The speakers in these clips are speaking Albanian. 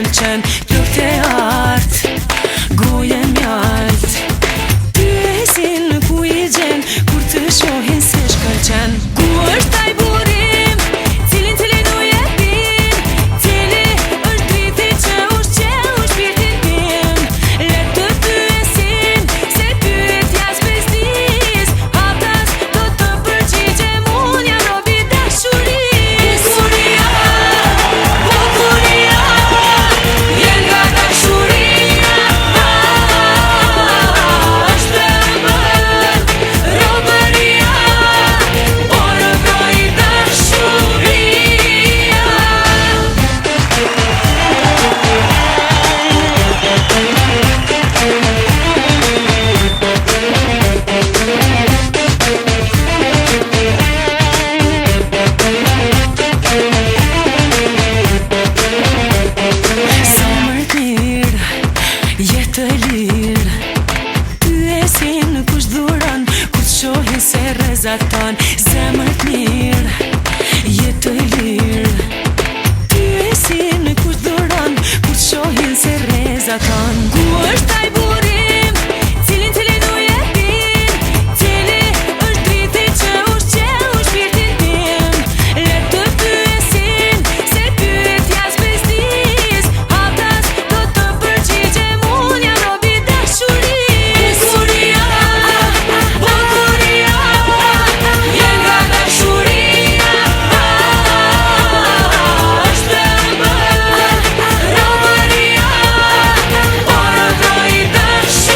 shkëlqen, plot e art, goje mjalt. Ty e sin ku i gjen, kur të shohin se shkëlqen. Ku është ai burim, cilin u jepin, cili është driti që ushqeu shpirtin tim. Le të pyesin, se pyetja s'bestis, haptas do të përgjigjem, unë jam robi dashurisë. Bukuria, vjen nga dashuria, është ëmbël, robëria, por vroi dashuria. Zemër t'mirë, jetë e lirë, ty e sin kush dhuron, kur t'shohin se rrezaton. Zemër t'mirë, jetë e lirë, ty e sin kush dhuron, kur t'shohin se rrezaton. Ku është ai burim, cilin u jepin, cili është driti që ushqeu shpirtin tim. Le të pyesin, se pyetja s'bestis, haptas do të përgjigjem, unë jam robi dashurisë. Bukuria, vjen nga dashuria, është ëmbël, robëria, por vroi dashuria.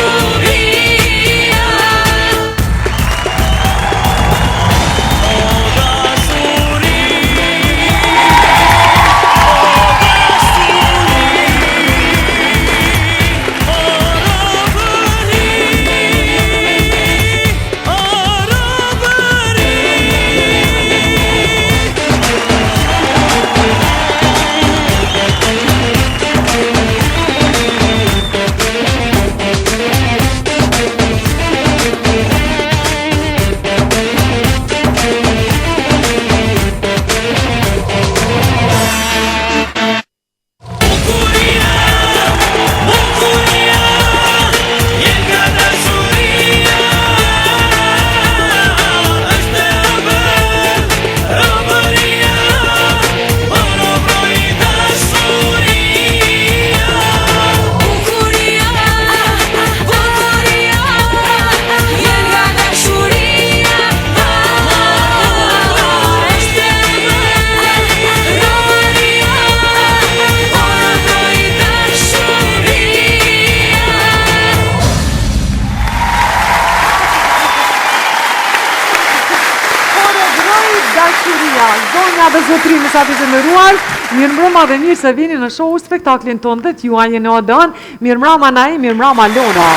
Zonja dhe zotri më sa të zëmëruar, mirëmbrëma dhe mirë se vini në show spektaklin tonë dhe t'ju anje në odon, mirëmbrëma Nai, mirëmbrëma Lona.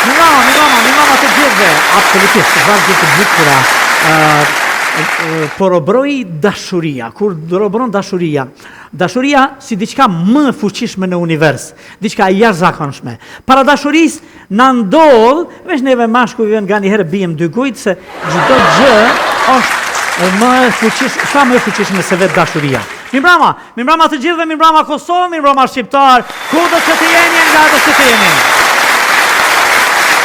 Mirëmbrëma të gjithëve, absolutisht, vazhdim të bukura. Por obroi dashuria, kur robron dashuria si diçka më fuqishme në univers, diçka e jashtëzakonshme. Para dashurisë na ndodh, veç neve mashkujve nga një herë bijem dy gujt se çdo gjë është sa më e fuqishme se vetë dashuria. Mirëmbrëma të gjithëve, mirëmbrëma Kosovë, mirëmbrëma Shqiptar, kudo që të jeni, nga do që të jeni.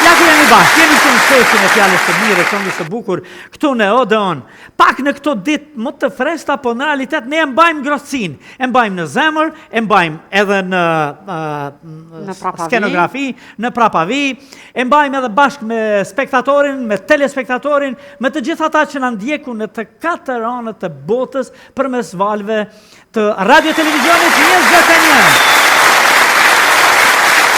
Ja ku jemi bashkë, jemi këtu në shesin e fjallës të mire, këngës së bukur, këtu në Odeon. Pak në këto ditë më të fresta, po në realitet ne e mbajmë ngrohtësinë, e mbajmë në zemër, e mbajmë edhe në skenografi, në prapavi, e mbajmë edhe bashkë me spektatorin, me telespektatorin, me të gjithë ata që na ndjeku në të katër anët të botës përmes valve të radio televizionit 21.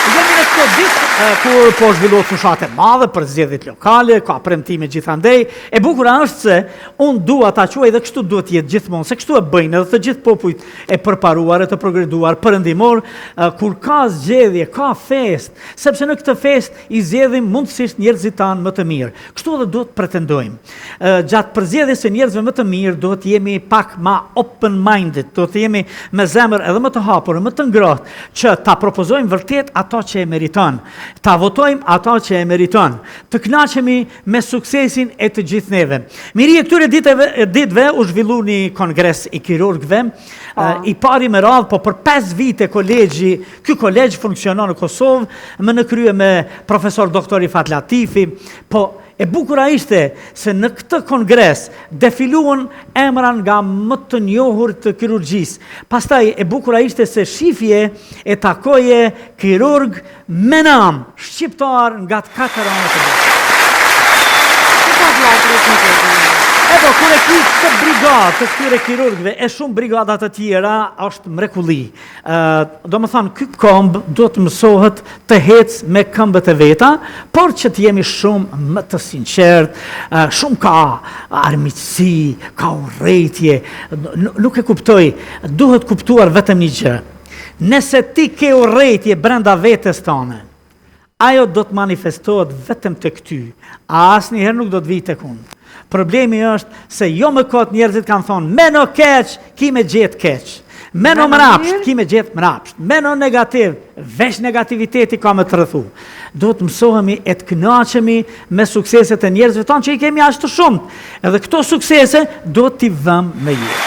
Jemi në këto ditë kur po zhvillohet fushate madhe për zgjedhjet lokale, ka premtime gjithandej. E bukura është se unë dua ta quaj dhe kështu duhet jetë gjithmonë, se kështu e bëjnë edhe të gjithë popujt e përparuar e të progreduar perëndimor, kur ka zgjedhje, ka fest, sepse në këtë fest i zgjedhim mundësisht njerëzit tanë më të mirë. Kështu edhe duhet pretendojmë. Gjatë përzgjedhjes së njerëzve më të mirë duhet jemi pak ma open-minded, duhet jemi me zemër edhe më të hapur, më të ngrohtë, që ta propozojmë vërtet ato që e meriton. ta votojmë ata që e meriton, të kënaqemi me suksesin e të gjithë neve. Miri e këtyre ditëve u zhvillu një kongres i kirurgëve, i pari me radhë, po për 5 vite ky kolegj funksionon në Kosovë, më në krye me profesor doktor Ifat Latifi, po e bukura ishte se në këtë kongres defiluan emra nga më të njohur të kirurgjisë. Pastaj e bukura ishte se shifje e takoje kirurg me nam, shqiptar nga të 4 anë të botës. Edo, kur e ki këtë brigadë të këtyre kirurgëve e shumë brigadat të tjera, është mrekulli. Do më thonë, ky këmbë do të mësohet të hecë me këmbët e veta, por që të jemi shumë më të sinqert, shumë ka armiqësi, ka urrejtje, nuk e kuptoj, duhet kuptuar vetëm një gjë. Nëse ti ke urrejtje brenda vetes tënde, ajo do të manifestohet vetëm të këty, asnjëherë nuk do të vijë tek unë. Problemi është se jo më kot njerëzit kanë thonë, meno keq, ki me gjetë keq. Meno mrapsht, ki me gjetë mrapsht. Meno negativ, veç negativiteti ka me të rrethu. Do të mësohemi e të kënaqemi me sukseset e njerëzve tonë që i kemi ashtu shumë. Edhe këto suksese do t'i vëmë me jetë.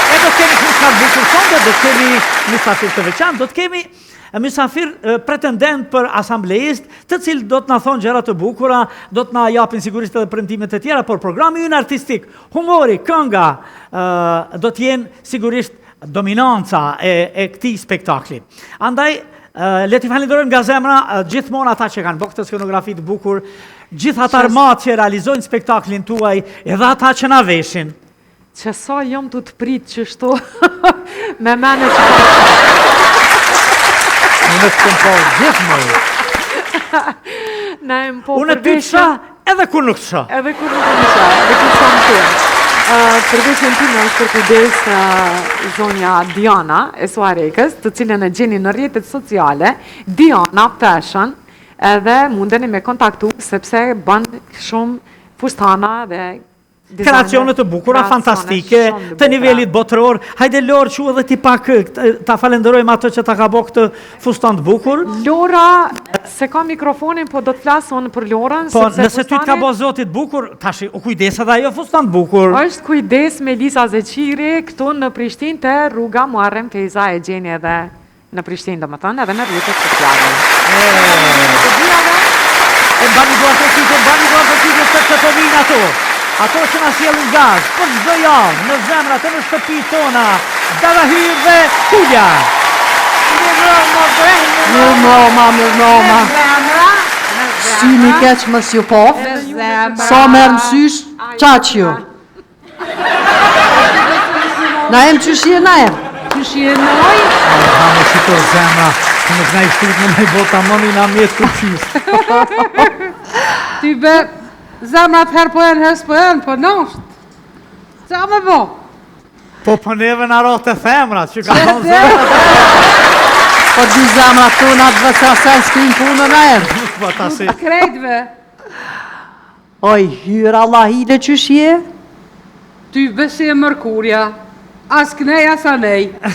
E do të kemi një bukur sonde, do të kemi mysafir të veçantë, do të kemi mysafir pretendent për asamblejist, të cilë do të na thonë gjëra të bukura, do të na japin sigurisht edhe premtimet e tjera, por programi ynë artistik, humori, kënga, do të jenë sigurisht dominanca e këtij spektakli. Andaj, le t'i falenderojmë nga zemra gjithmonë ata që kanë bërë këtë skenografi të bukur, gjithë ata armat që realizojnë spektaklin tuaj, edhe ata që na veshin. Që sa jam të prit që shto me mene që Unë të këmë po gjithë më. Unë ty të shë, edhe kur nuk të shë. Edhe kur nuk të shë, edhe kur sa më të. Përveçën ti në është për kujdes zonja Diana e Suarekës, të cilën e gjeni në rrjetet sociale, Diana Fashion, edhe mundeni me kontaktu, sepse bën shumë fustana dhe kreacionet të bukura, fantastike, të nivelit botëror. Hajde Lorë, që edhe ti pak ta falenderojmë ato që ta ka bo këtë fustan të bukur. Lora, se ka mikrofonin, po do të flason për Lorën. Po, nëse ty të ka bo zotit bukur, tash u kujdes edhe ajo fustan të bukur. Është kujdes me Lisa Zeqiri, këtu në Prishtinë të rruga Muharrem Feza e gjeni edhe në Prishtinë, do më thënë, edhe në rrjetet sociale. E mbani duar të qikë, se të të vinë ato. Ato që nga sjellin gaz, për çdo javë, në zemrat e në shtëpi tona, Davahir dhe Kulja. Mirëmbrëma. Syni keq mës ju pof, sa merë mësysh, qaqju. Na em qëshje na em. Qëshje na oj? Hamë që të zemra, që në knaj shtut në me bota mëni na mjetë të qysë. Ty be... Zemrat herë po janë, po nështë. Qa me bo? Po për neve në rotë e themrat, që ka thonë zemrat. Po dy zemrat tona të vësasen s'krim punën e erë. Po ta si. Krejtve. Oj, hyra Allahile qëshje? Ty besi e mërkurja, as kënej, as anej. E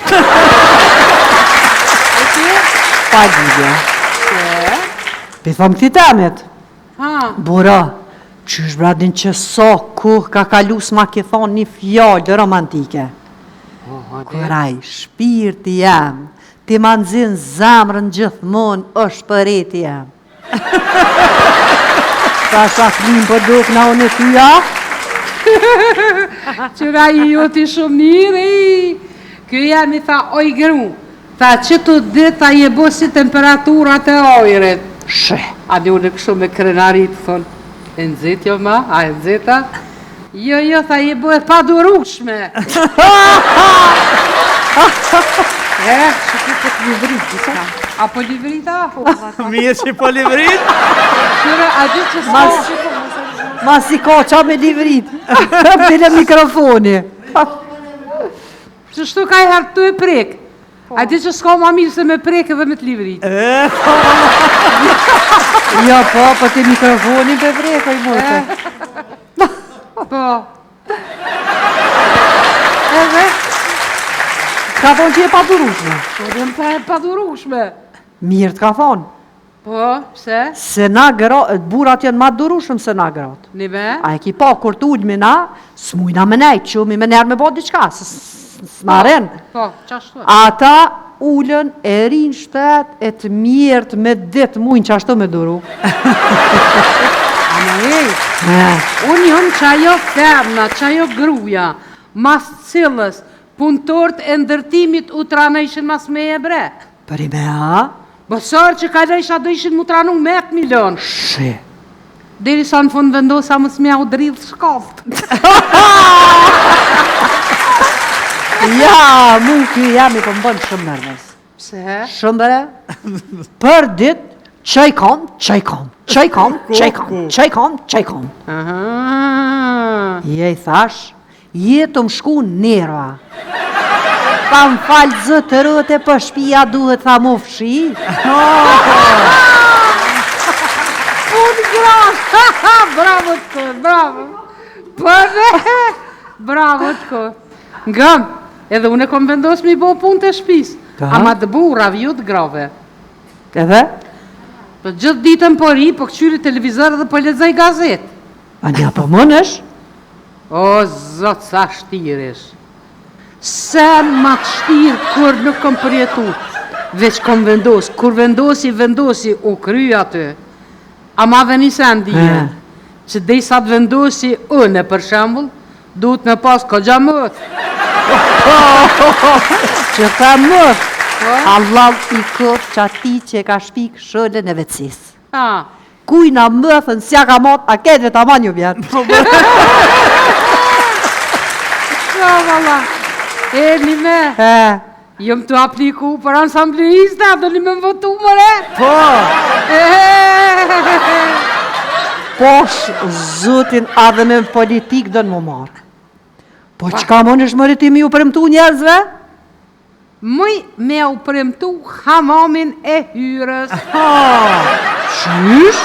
ti? Pa gjidja. Pe thom këti temet. Bura. Qysh bradin që so kuh ka kalu s'ma ke thonë një fjallë romantike. Kuraj, shpirti jam, ti ma nëzin zamrën gjithmon është përeti jam. Ta shaflim për duk na unë e tyja? Qëra i ju ti shumë njëri, kjo jam i tha oj gru, tha që të dit ta je bo si temperaturat e ojret. Shë, a di unë kështu me krenarit, thonë. E nëzit jo ma, a e nëzita? Jo, tha je bëhet pa durushme. Që ku po të livrit, disa? A po livrita? Mirë që po livrit? Qyre, a di që s'ko? Ma si ka qa me livrit. Bile mikrofoni. Që shtu ka i hartu e prek. A di që s'ka ma mirë se me prek edhe me të livrit. Jo, po të mikrofonin për prek, oj mote. Po. Edhe? Ka thonë që je padurushme. Po dhe më tha e padurushme. Mirë të ka thonë. Po, pse? Se na burat janë ma durushëm se na gratë. Nime? A e ki pa, kur të ullmi na, s'mujna me nejtë, që mi me njerë me bo diqka, s'na ren. Po, qashtu. Ata ullën e rinë shtet, e të mirët me ditë mujnë qashtu me duru. Ama unë jëmë që ajo femna, që ajo gruja, mas cilës, punëtort e ndërtimit u tranëshin mas me e bre. Për i me a? Bësar që ka lejsha do ishin mu tranu me 1 milion. Shi. Deri sa në fund vendosa më s'mja u dridhë shkaft. Ja, mu kjo jam i pëmbën shumë nervës. Pse? Shumë bere? Për dit, qaj kom, qaj kom, qaj kom, qaj kom, qaj kom, qaj kom. Je i thash, jetë më shku nerva. Pa më falë zë të rëte për shpia duhet tha mu fshi. Unë grafë, bravo të kërë, bravo. Përre, bravo të kërë. Ngëm, edhe unë e kom vendos mi bo punë të shpis. Ama të bura vjut grave. Edhe? Për gjithë ditën për i, për këqyri televizor dhe për lezaj gazet. A nja për mënësh? O, zotë sa shtirish. Se ma të shtirë kur nuk kom përjetu. Veç kom vendos, kur vendosi, u kry aty. Ama dhe një sen dhije, që dhej sa të vendosi unë për shambull, duhet me pas këgja mëth. Që ta mëth, Allah i këtë që ati që ka shpik shëllën e vetësis. Kujna mëthën, s'ja ka mot, a ketve ta ma një vjetë. Vala, e një me, jëmë të apliku për ansamblerista, do një me më votu mëre. Po! Posh, zutin adhe me politik do në më marë. Po qka më nësh mëritimi u premtu njerëzve? Mëj me u premtu hamamin e hyrës. Qysh?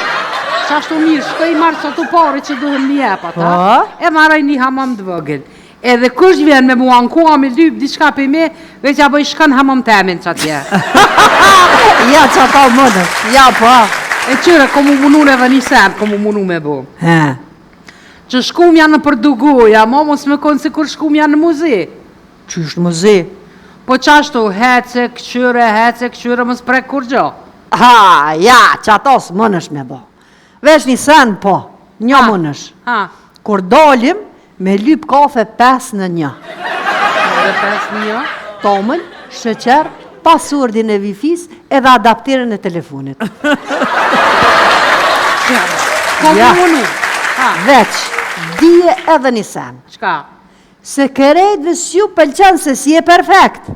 Qashtu mirë, shkoj marë që të pare që duhen një epa ta, e maraj një hamam të vëgël. Edhe kush vjen me mua në koha me lyp diçka për me, veç a bëj shkan hamam temin që atje. Ja që ta mënës, ja pa. E qyre, komu munu në dhe një sen, komu munu me bo. Që shkum janë në përdugoja, ma mos me konë se kur shkum janë në muze. Qysh në muze? Po qashtu, hece, këqyre, mos prek kur gjo. Ha, ja, që ato së mënësh me bo. Veç një sen, po, një mënësh. Kur dalim, me lyp kafe 5-1. Dhe 5-1? Tomën, shëqer, pasurdin e Wi-Fi-s edhe adaptirin e telefonit. Ka munu? Veç, dije edhe një sen. Qka? Se kërejt dhe s'ju pëlqen se si e perfekt.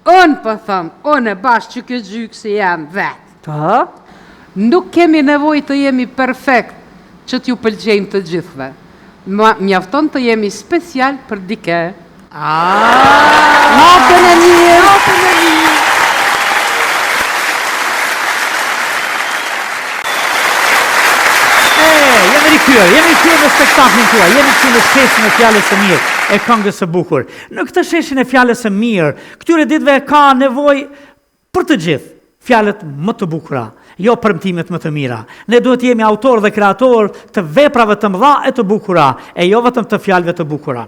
Unë për thëmë, unë e bashkë që këtë gjykë se jam vetë. Ta? Nuk kemi nevoj të jemi perfekt që t'ju pëlqejmë të gjithve. Mjafton të jemi special për dike. Natën e mirë! Jemi kërë në spektaklin tua, jemi kërë në sheshin e fjales e mirë, e këngës e bukur. Në këtë sheshin e fjales e mirë, këtyre ditve ka nevoj për të gjithë fjalet më të bukura, jo premtimet më të mira. Ne duhet jemi autor dhe kreator të veprave të mëdha e të bukura, e jo vetëm të fjalëve të bukura.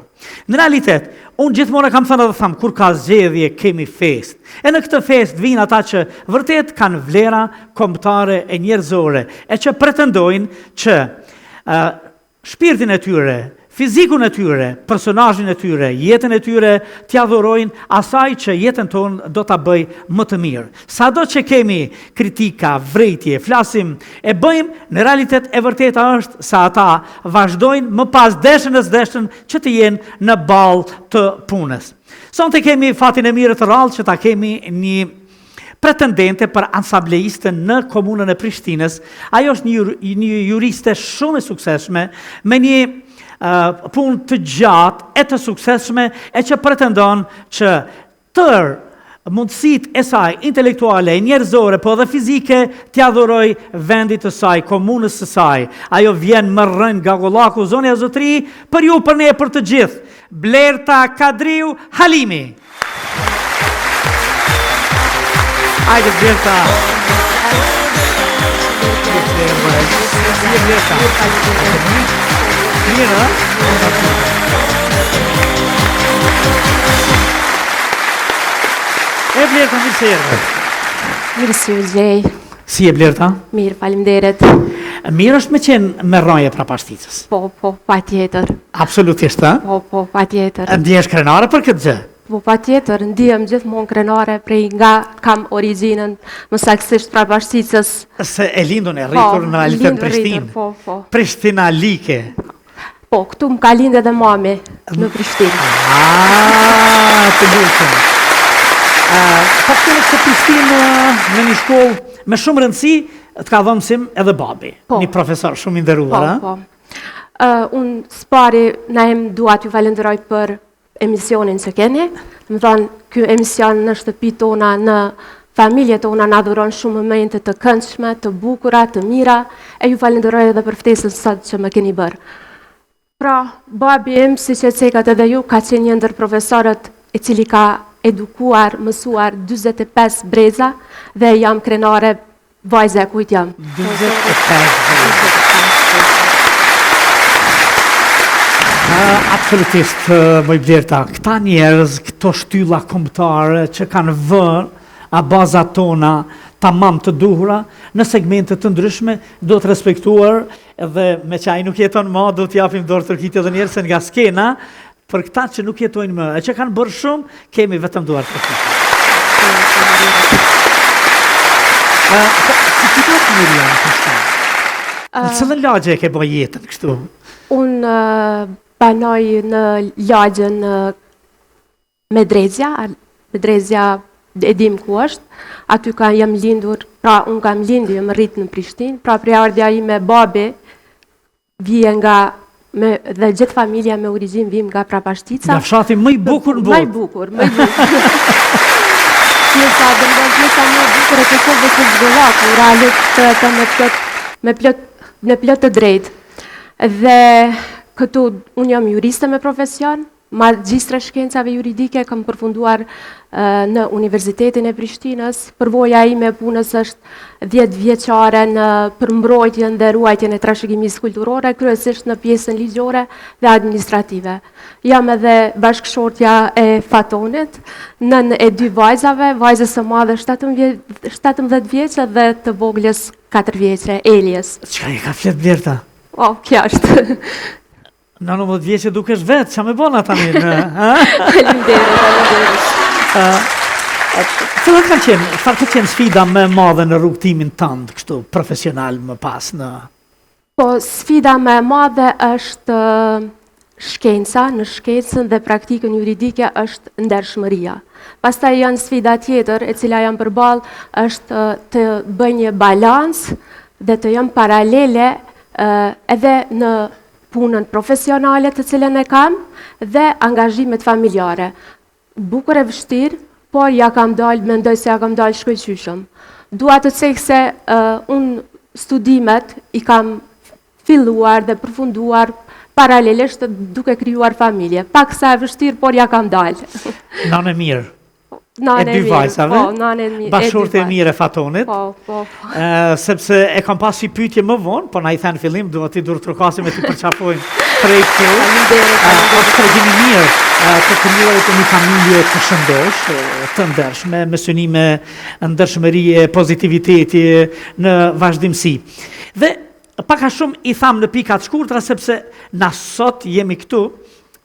Në realitet, unë gjithmonë kam thënë dhe thamë, kur ka zgjedhje kemi fest. E në këtë fest vinë ata që vërtet kanë vlera kombëtare e njerëzore, e që pretendojnë që shpirtin e tyre, fizikun e tyre, personazhin e tyre, jetën e tyre t'ia dhurojnë asaj që jetën tonë do ta bëj më të mirë. Sado që kemi kritika, vrejtje, flasim, e bëjmë, në realitet e vërteta është se ata vazhdojnë më pas deshën që të jenë në ballë të punës. Sonte kemi fatin e mirë të rrallë që ta kemi një pretendente për ansambleiste në komunën e Prishtinës. Ajo është një juriste shumë e suksesshme, me një punë të gjatë e të suksesshme, e që pretendon që tërë mundësit e saj intelektuale, njerëzore, po dhe fizike, t'ja dhuroj vendit të saj, komunës së saj. Ajo vjen më rën nga Gollaku, zonja zotëri, për ju, për ne, për të gjithë. Blerta Kadriu Halimi. Ajde, Blerta. E Blerta, mirë se erdhe. Mirë si u gjej. Si e Blerta? Mirë, faleminderit. Mirë është me qenë me rroje pra pashticës. Po, pa tjetër. Absolutisht, ha? Po, pa tjetër. Ndjesh krenare për këtë gjë? Po, pa tjetër, ndihem gjithmonë krenare prej nga kam origjinën më saktësisht pra pashticës. Se e lindun e rritur në realitet Prishtinë. Po. Prishtina like. Po, këtu më ka lindë edhe mami në Prishtinë. Të lutëm. Po këtë në këtë Prishtinë në një shkollë me shumë rëndësi, të ka dhënë mësim edhe babi, një profesor shumë i nderuar. Po. Unë spari na dua t'ju falenderoj për emisionin që keni. Më thonë, ky emision në shtëpi tona, në familje tona na dhuron shumë momente të këndshme, të bukura, të mira, e ju falenderoj edhe për ftesën sot që më keni bërë. Pra, babi im, si që cekat edhe ju, ka qenë një ndër profesorët i cili ka edukuar, mësuar 45 breza dhe jam krenare vajze kujt jam. 45 breza. Absolutisht, moj Blerta, këta njerëz, këto shtylla kombëtare që kanë vënë bazat tona tamam të duhura në segmente të ndryshme, do të respektuar edhe me që ai nuk jeton më, do t'japim dorë tërkit edhe njerëz se nga skena, për këta që nuk jetojnë më, e që kanë bërë shumë, kemi vetëm duar tërkit. Si që do të mirë janë kështu? Në cëllën lagje e ke bëj jetën kështu? Unë banoj në lagjën Medrezja e dim ku është, aty jam lindur, pra unë kam lindur, jam rritë në Prishtinë, pra prejardhja ime babi vije nga, dhe gjithë familja me origjinë vim nga Prapashtica. Nga fshati më i bukur në botë. Më i bukur. Pjesa më e bukur e Kosovës së Gollaku, realisht me plot të drejtë. Dhe këtu unë jam juriste me profesion, magjistre shkencave juridike, kam përfunduar në Universitetin e Prishtinës. Përvoja ime punës është 10 vjeçare në përmbrojtjen dhe ruajtjen e trashëgimisë kulturore, kryesisht në pjesën ligjore dhe administrative. Jam edhe bashkëshortja e Fatonit, nën e 2 vajzave, vajzës së madhe 17 vjeçë dhe të voglës 4 vjeçë, Elies. Çka e ka flet Blerta? O, kja është. Në 19 vjeqe dukesh vetë, që me bona tani? Faleminderit. Cëllët ka qenë sfida me madhe në rrugtimin tënd, kështu profesional më pas në? Po, sfida me madhe është shkenca, në shkencën dhe praktikën juridike është ndershmëria. Pastaj janë sfida tjetër, e cila janë përballë, është të bëj një balans dhe të jam paralele edhe në punën profesionale të cilën e kam dhe angazhimet familjare. Bukur e vështirë, por mendoj se ja kam dalë shkëlqyshëm. Dua të cek se unë studimet i kam filluar dhe përfunduar paralelisht duke krijuar familje. Pak sa e vështirë, por ja kam dalë. Nanë e mirë. E 2 vajzave, bashkëshorte e mirë e Fatonit, sepse e kam pas një pyetje më vonë, po na i thënë fillim, duhet t'i dur trokasim e t'i përqafojmë prej këtu. Është tregimi mirë të krijuarit të një familje të shëndosh, të ndershme, me synime ndershmërie, pozitiviteti në vazhdimsi. Dhe pak a shumë i tham në pikat shkurtra, sepse na sot jemi këtu,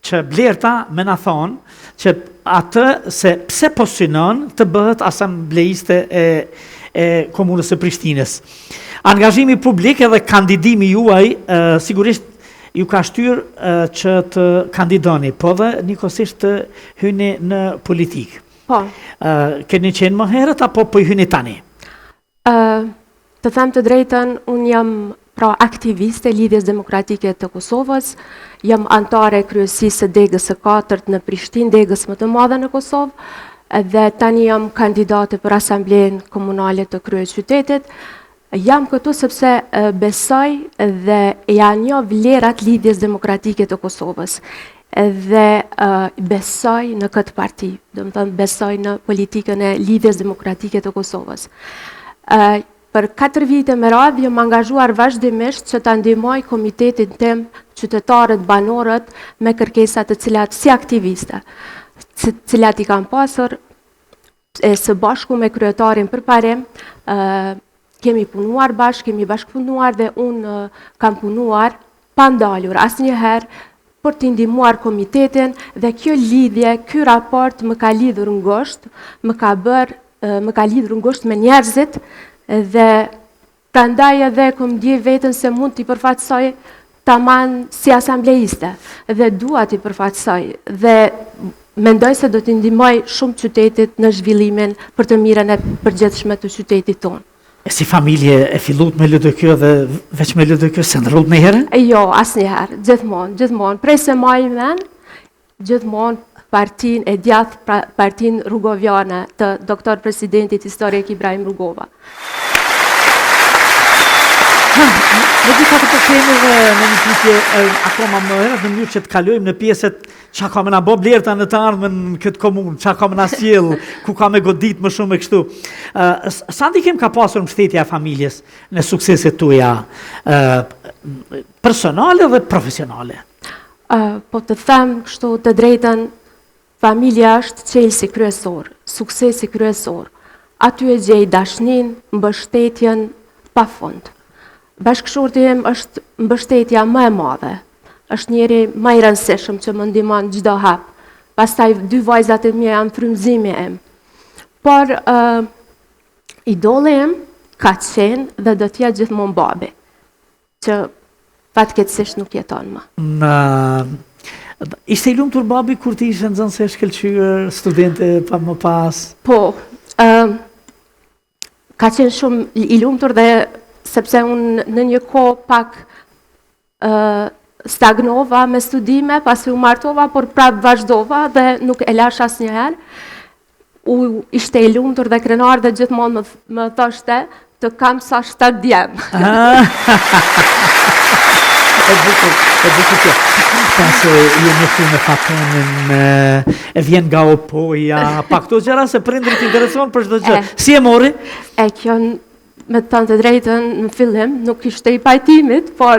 që Blerta me na thonë që atë se pse po synon të bëhet asambleiste e komunës së Prishtinës. Angazhimi publik edhe kandidimi juaj sigurisht ju ka shtyrë që të kandidoni, po dhe njëkohësisht të hyni në politikë. Po. Keni qenë më herët apo po i hyni tani? Të them të drejtën, unë jam aktiviste Lidhjes Demokratike të Kosovës, jam antare kryesisë së degës së 4 në Prishtinë, degës më të madhe në Kosovë, dhe tani jam kandidate për asamblen komunale të kryeqytetit. Jam këtu sepse besoj dhe ja njoh vlerat lidhjes demokratike të Kosovës dhe besoj në këtë parti, do të thënë besoj në politikën e lidhjes demokratike të Kosovës. Për 4 vite me radhë jam angazhuar vazhdimisht që ta ndihmoj komitetin tim, qytetarët, banorët me kërkesa të cilat si aktiviste, të cilat i kam pasur së bashku me kryetarin përparim, kemi punuar bashkë, kemi bashkëpunuar dhe unë kam punuar pa ndalur asnjëherë për të ndihmuar komitetin dhe kjo lidhje, ky raport më ka lidhur ngushtë, më ka lidhur ngushtë me njerëzit dhe prandaj edhe kom ndjej veten se mund t'i përfaqësoj tamam si asambleiste dhe dua t'i përfaqësoj dhe mendoj se do t'i ndihmoj shumë qytetit në zhvillimin për të mirën e përgjithshme të qytetit tonë. E si familje e fillut me LDK dhe veç me LDK se ndrrut me herën? Jo, asnjëherë, gjithmonë. Prej se majmen, gjithmonë partin e djathtë, partin Rugoviane të doktor presidentit historik Ibrahim Rugova. Në gjitha të kemi dhe në një pyetje akoma më herët në mënyrë që të kalojmë në pjesët çka ka më na bë Blerta në të ardhmen këtë komunë, çka ka më na sjell, ku ka më godit më shumë e kështu. Sa ndikim ka pasur mbështetja e familjes në sukseset tuaja personale dhe profesionale? Po të them kështu të drejtën, familja është çelësi kryesor, suksesi kryesor. Aty e gjej dashnin, mbështetjen pafund. Bashkëshorti im është mbështetja më e madhe. Është njeri më i rëndësishëm që më ndihmon çdo hap. Pastaj 2 vajzat e mia janë frymëzimi im. Por idoli im ka qenë dhe do të jetë gjithmonë babi, që fatkeqësisht nuk jeton më. Ishte i lumtur babi kur ti ishe nxënëse e shkëlqyer, studente pa më pas? Po, ka qenë shumë i lumtur dhe sepse unë në një kohë pak stagnova me studime, pasi u martova, por prapë vazhdova dhe nuk e lash asnjëherë. Ishte i lumtur dhe krenar dhe gjithmonë më thoshte të kam sa 7 djem. E bukur kjo. Pasë jemi këtu me Fatonën, e vjen nga Opoja, pa këto gjëra se prindrit intereson për çdo gjë. Si e mori? Kjo me të thënë të drejtën në fillim nuk ishte i pajtimit, por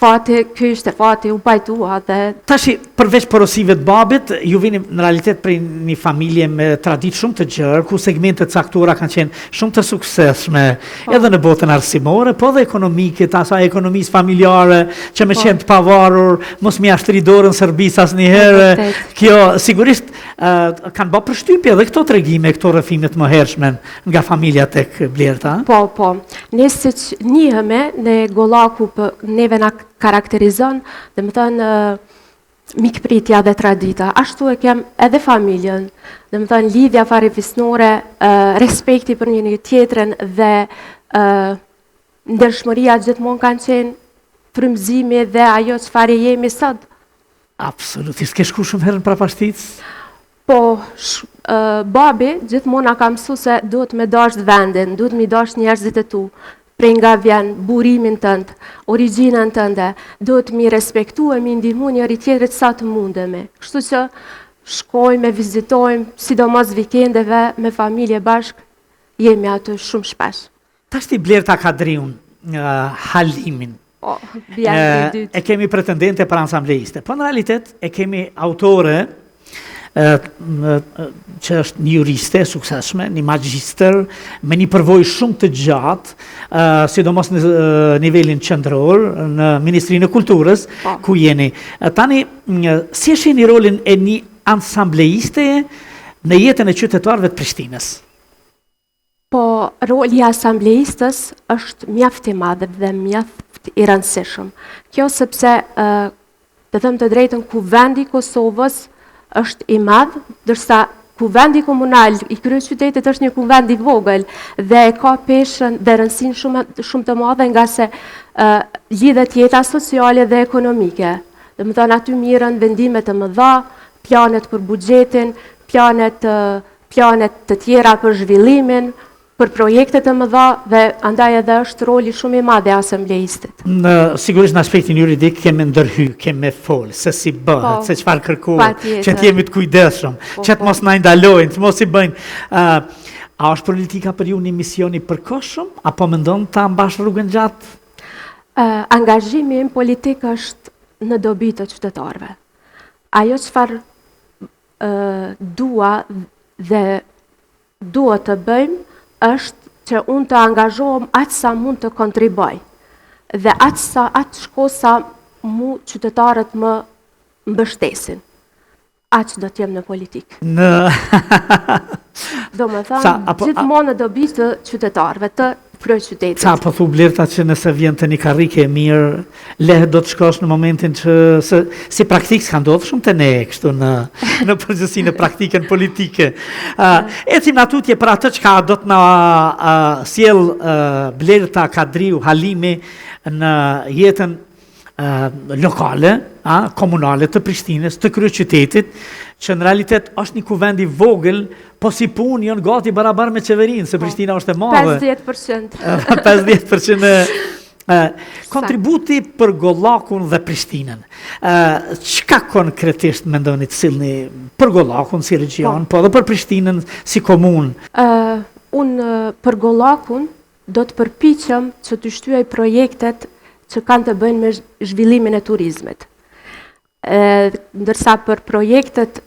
ky ishte fati, u pajtua dhe... Tashi, përveç porosive të babit, ju vini në realitet prej një familje me traditë shumë të gjerë, ku segmentet caktuara kanë qenë shumë të suksesshme, edhe në botën arsimore, po dhe ekonomike, asaj ekonomisë familjare, që me qenë të pavarur, mos mi ashtri dorën Serbis asnjëherë. Kjo, sigurisht, kanë bë përshtypje edhe këto tregime, këto rrëfimet më hershme nga familja tek Blerta. Po. Ne siç njihemi në Gollaku, neve na karakterizon, dhe më thënë mikpritja dhe tradita. Ashtu e kem edhe familjen, dhe më thënë lidhja farefisnore, respekti për një tjetrën dhe ndershmëria gjithmonë kanë qenë frymëzimi dhe ajo çfarë jemi sot. Absolutisht. Ke shku shumë herën prapashtic? Po, babi gjithmonë na ka mësuar se duhet me dash vendin, duhet me dash njerëzit e tu. Prej nga vjen burimin tënd, origjinën tënde, duhet mi respektu e mi ndihmu njëri tjetrit sa të mundemi. Kështu që shkojmë, vizitojmë, sidomos vikendeve me familje bashk, jemi aty shumë shpesh. Tash ti Blerta ka driun Halimin. E kemi pretendente për ansambleiste, po në realitet e kemi autore që është një juriste e suksesshme, një magjister me një përvojë shumë të gjatë, sidomos në nivelin qendror, në Ministrinë e Kulturës, ku jeni. Tani, si e shihni rolin e një ansambleiste në jetën e qytetarëve të Prishtinës? Po, roli i asambleistës është mjaft i madh dhe mjaft i rëndësishëm. Kjo sepse, të them të drejtën, kuvendi i Kosovës është i madh, ndërsa kuvendi komunal i kryeqytetit është një kuvend i vogël dhe ka peshën dhe rëndësinë shumë të madhe nga se lidhet jeta sociale dhe ekonomike. Domethënë aty mirën vendime të mëdha, planet për buxhetin, planet të tjera për zhvillimin, për projekte të mëdha dhe andaj edhe është roli shumë i madh i asamblejistit. Sigurisht në aspektin juridik kemi ndërhy, kemi fol, se si bëhet, se çfarë kërkohet, që të jemi të kujdesshëm, që të mos na ndalojnë, të mos i bëjnë. A është politika për ju një misioni përkohshëm, apo mendon ta mbash rrugën gjatë? Angazhimi im politik është në dobi të qytetarëve. Ajo çfarë dua dhe duhet të bëjmë është që unë të angazhohem aq sa mund të kontriboj dhe aq shko sa mu qytetarët më mbështesin. Aq do të jem në politikë. Do më thënë, gjithmonë në dobi të qytetarëve, të kryeqytetit. Ca po thu Blerta që nëse vjen të një karrike e mirë, lehe do të shkosh në momentin që si praktikë s'ka ndodhur shumë të ne kështu në përgjithësi në praktikën politike. Ecim në tutje për atë çka do të na sjell Blerta Kadriu Halimi në jetën lokale, komunale të Prishtinës, të kryeqytetit, që në realitet është një kuvend i vogël, po si punë janë gati barabar me qeverinë, se Prishtina është e madhe. 50%. 50% kontributi për Gollakun dhe Prishtinën. Çka konkretisht mendoni të sillni për Gollakun si region, po edhe për Prishtinën si komunë? Unë për Gollakun do të përpiqem që të shtyej projektet që kanë të bëjnë me zhvillimin e turizmit. Ndërsa për projektet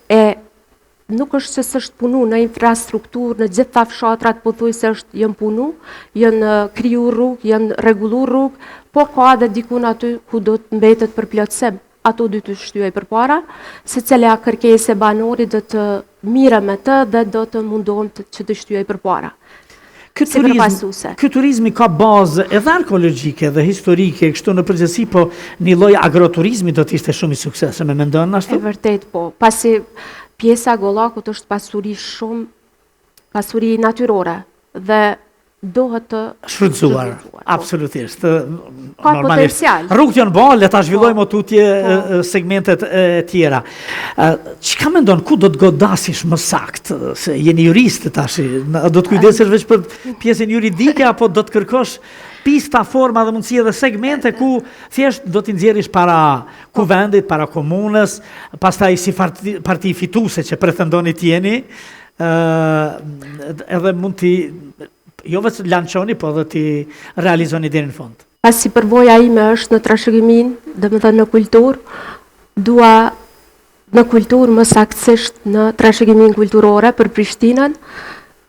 nuk është që s'është punu në infrastrukturë, në gjitha fshatrat pothuajse janë punu, janë kriju rrugë, janë rregullu rrugë, po ka edhe dikun aty ku do të mbetet për plotësim. Ato dy të shtyej përpara, secila kërkesë e banorit do të mirë me të dhe do të mundohem që të shtyej përpara. Ky turizmi ka bazë edhe arkeologjike dhe historike, kështu në përgjithësi, po një lloj agroturizmi do të ishte shumë i suksesshëm, e mendon ashtu? E vërtet po, pasi pjesa Gollakut është pasuri natyrore dhe dohet të shfrytzuar. Absolutisht. Ka potencial. Rrugët janë bërë, le ta zhvillojmë tutje segmentet e tjera. Çka mendon, ku do të godasish më saktë? Se jeni jurist tash, do të kujdesesh vetëm për pjesën juridike apo do të kërkosh pista, forma dhe mundësi dhe segmente ku thjesht do t'i nxjerrish para kuvendit, para komunës, pastaj si parti fituese që pretendoni të jeni, edhe mund t'i jo vetëm lançoni, po edhe ti realizoni deri në fund. Pasi përvoja ime është në trashëgimin, domethënë në kulturë, dua në kulturë më saktësisht në trashëgimin kulturore për Prishtinën,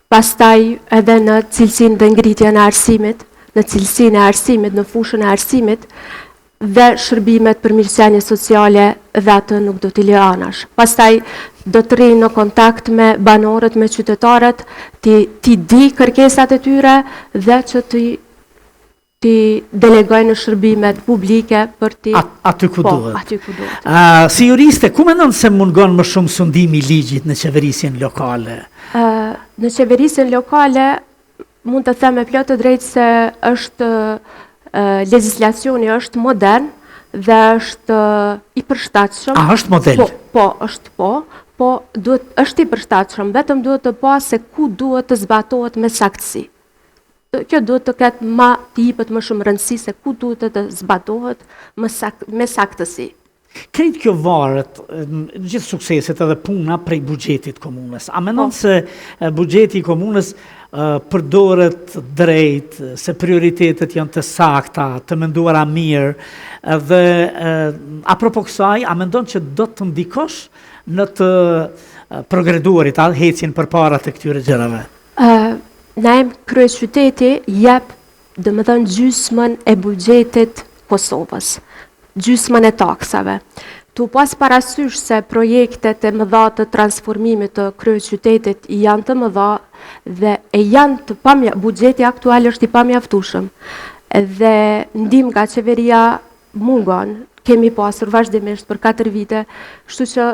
pastaj edhe në cilësinë dhe ngritjen e arsimit, në cilësinë e arsimit, në fushën e arsimit dhe shërbimet për mirësinë sociale dhe atë nuk do t'i lë anash. Pastaj do të rri në kontakt me banorët, me qytetarët, ti di kërkesat e tyre dhe që ti delegoj në shërbimet publike për ti... Aty ku duhet. Aty ku duhet. Si juriste, ku mendon se mungon më shumë sundimi i ligjit në qeverisjen lokale? Në qeverisjen lokale mund të them me plot të drejtë se është legjislacioni është modern dhe është i përshtatshëm. A është model? Po, është i përshtatshëm, vetëm duhet të pa se ku duhet të zbatohet me saktësi. Kjo duhet të ketë të jepet më shumë rëndësi se ku duhet të zbatohet me saktësi. Krejt kjo varet, gjithë sukseset edhe puna prej buxhetit komunës. A mendon se buxheti i komunës përdoret drejt, se prioritetet janë të sakta, të menduara mirë, dhe apropo kësaj, a mendon që do të ndikosh në të progreduarit, hecjen përpara të këtyre gjërave? Na kryeqyteti jep, domethënë gjysmën e buxhetit Kosovës, gjysmën e taksave. Tu pas parasysh se projektet e mëdha të transformimit të kryeqytetit janë të mëdha dhe buxheti aktual është i pamjaftueshëm. Dhe ndihmë nga qeveria mungon, kemi pasur vazhdimisht për 4 vite, kështu që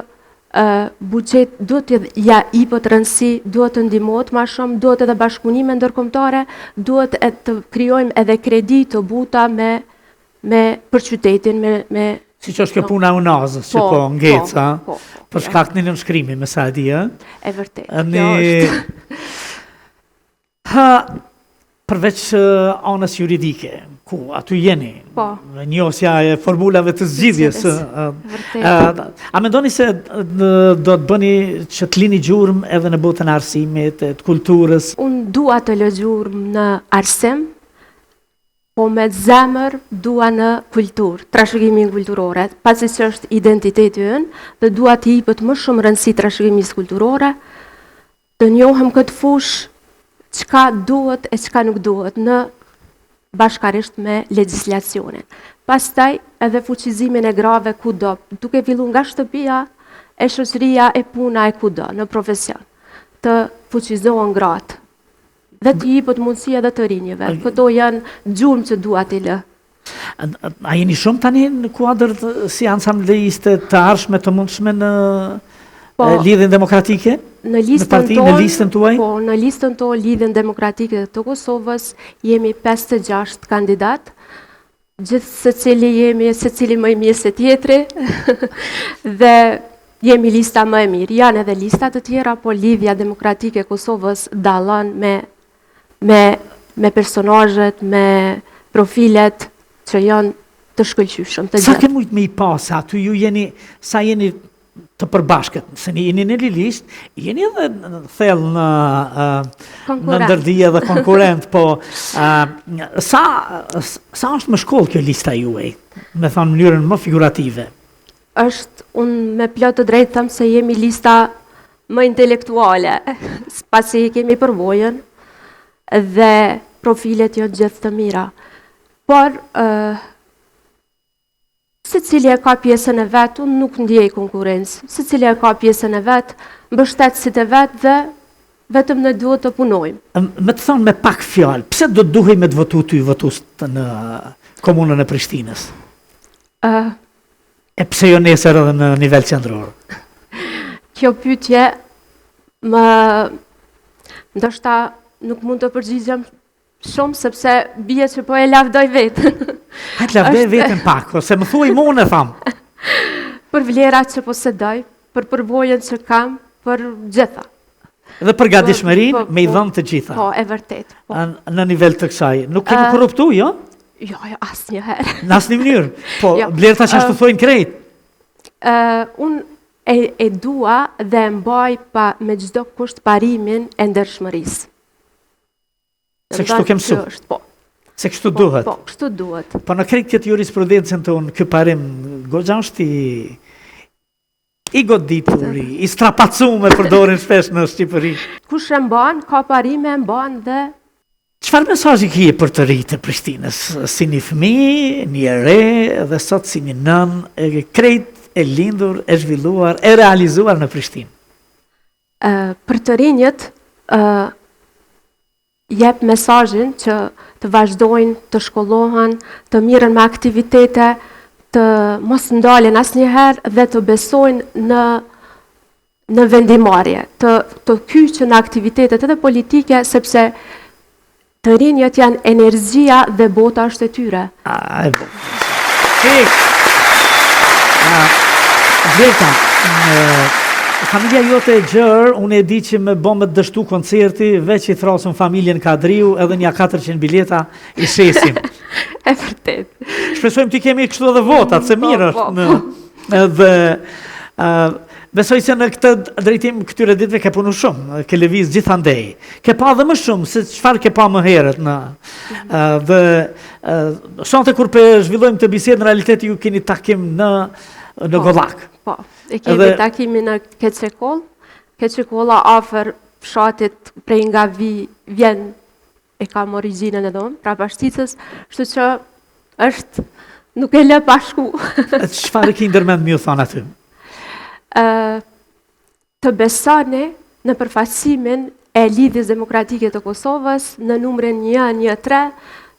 buxhet duhet të ja jepet rëndësi, duhet të ndihmohet më shumë, duhet edhe bashkëpunime ndërkombëtare, duhet të krijojmë edhe kredi të buta për qytetin me Si që është kjo puna unazës, që po ngecë, a? po. Për shkak në nënshkrimi, me sa e di, a? E vërtet. Kjo është. Përveç anës juridike, ku aty jeni, Po. njosja e formulave të zgjidhjes. Vërtet. A mendoni se do të bëni që të lini gjurmë edhe në botën e arsimit, të kulturës? Unë dua të lë gjurmë në arsim, po me zemër dua në kulturë, trashëgimin kulturore, pasi që është identiteti ynë, dhe dua të jepet më shumë rëndësi trashëgimisë kulturore, të njohëm këtë fushë çka duhet e çka nuk duhet në bashkarisht me legjislacionin. Pastaj edhe fuqizimin e grave kudo, duke filluar nga shtëpia, e shoqëria, e puna, e kudo në profesion, të fuqizohen gratë dhe të jepet mundësi edhe të rinjve. Këto janë gjurmë që dua t'i lë. A jeni shumë tani në kuadër si ansambleiste të arshme të mundshme në lidhjen demokratike? Në listën tuaj? Po, në listën tonë Lidhjen Demokratike të Kosovës jemi 56 kandidat. Gjithë secili jemi secili më i mirë se tjetri dhe jemi lista më e mirë. Janë edhe lista të tjera, po Lidhja Demokratike e Kosovës dallon me personazhet, me profilet që janë të shkëlqyshëm, të Sa ke mujt me i pas, aty ju jeni, sa jeni të përbashkët, se jeni në lilisht, jeni edhe në thellë në ndërdije dhe konkurent, po sa është më shkollë kjo lista juaj, me thonë mënyrën më figurative? Unë me plot të drejtë thëmë se jemi lista më intelektuale, pasi kemi përvojën dhe profilet janë gjithë të mira. Por, se cili e ka pjesën e vetë, unë nuk ndjej konkurencë. Se cili e ka pjesën e vetë, mbështetësit e vetë dhe vetëm në duhet të punojmë. Me të thonë me pak fjalë, pse do duhej me të votu ty votus në komunën e Prishtinës? E pse jo nesër edhe në nivel qendror? Kjo pyetje ndoshta nuk mund të përgjigjem shumë, sepse bie që po e lavdoj vetën. Hajtë lavdoj vetën pak, ose më thuaj mua në thamë. Për vlerat që posedoj, për përvojën që kam, për gjitha. Dhe për gatishmërinë me i dhënë të gjitha. Po, e vërtet. Në nivel të kësaj. Nuk kemi korruptu, jo? Jo, asnjëherë. Në asnjë mënyrë. Po, blerta që ashtu thojnë krejt. Unë e dua dhe mbaj me çdo kusht parimin e ndershmërisë. Se kështu kem su. Se kështu duhet. Po, kështu duhet. Po në krejt këtë jurisprudencën tonë, kë parim, goxha është i goditur, i strapacume përdorin shpesh në Shqipëri. Kush e mban, ka parime e mban dhe... Çfarë mesazhi kije për të rinjtë të Prishtinës? Si një fëmijë, një re, dhe sot si një nën, krejt e lindur, e zhvilluar, e realizuar në Prishtinë? Për të rinjët, jep mesazhin që të vazhdojnë, të shkollohen, të mirën me aktivitete, të mos ndalen asnjëherë dhe të besojnë në vendimarrje, të kyçen në aktivitetet edhe politike, sepse të rinjët janë energjia dhe bota është e tyre. Greta, familja jote e gjërë, unë e di që me bombët dështu koncerti, veç i thrasën familjen Kadriu, edhe nja 400 bileta i shesim. E vërtet. Shpresojmë t'i kemi kështu edhe votat, se mirë është. Dhe besoj se në këtë drejtim këtyre ditëve ke punu shumë, ke lëviz gjithandej. Ke pa dhe më shumë, se çfarë ke pa më herët. Dhe sonte kur për zhvillojmë të bisedë, në realitet ju keni takim në Gollak. Po, e kemi takimin në Keçekoll. Keçekolla afër fshatit prej nga vjen e kam origjinën e domë, pra Bashkicës, kështu që është nuk e lë pa shku. Çfarë ke ndërmend më u thon aty? Të besoni në përfaqësimin e Lidhjes Demokratike të Kosovës në numrin 113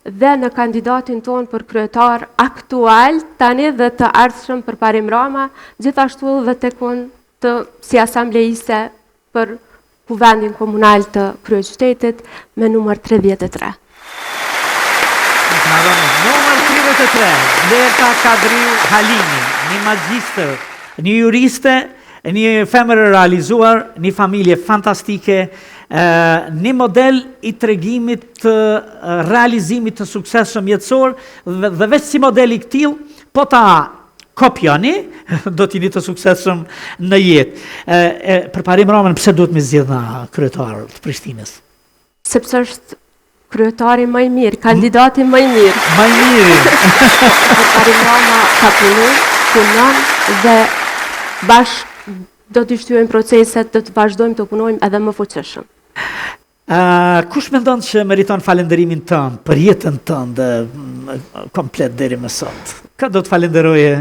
dhe në kandidatin tonë për kryetar aktual, tani dhe të ardhshëm për Parim Rama, gjithashtu dhe tekun si asambleiste për kuvendin komunal të kryeqytetit me numër 33. Numër 33. 23, Blerta Kadriu Halimi, një magjistër, një juriste, një femër e realizuar, një familje fantastike, një model i tregimit të realizimit të suksesshëm jetësor dhe veç si model i këtil, po ta kopjoni, do t'jeni të suksesshëm në jetë. Përparim Ramën, pse duhet me zgjedh na kryetar të Prishtinës? Sepse është kryetari më i mirë, kandidati më i mirë. Më i miri. Karim Rama ka punon dhe bashkë do të shtyjojmë proceset, do të vazhdojmë të punojmë edhe më fuqishëm. Kush mendon që meriton falenderimin tënd për jetën tënde komplet deri më sot? Ka do të falenderoje,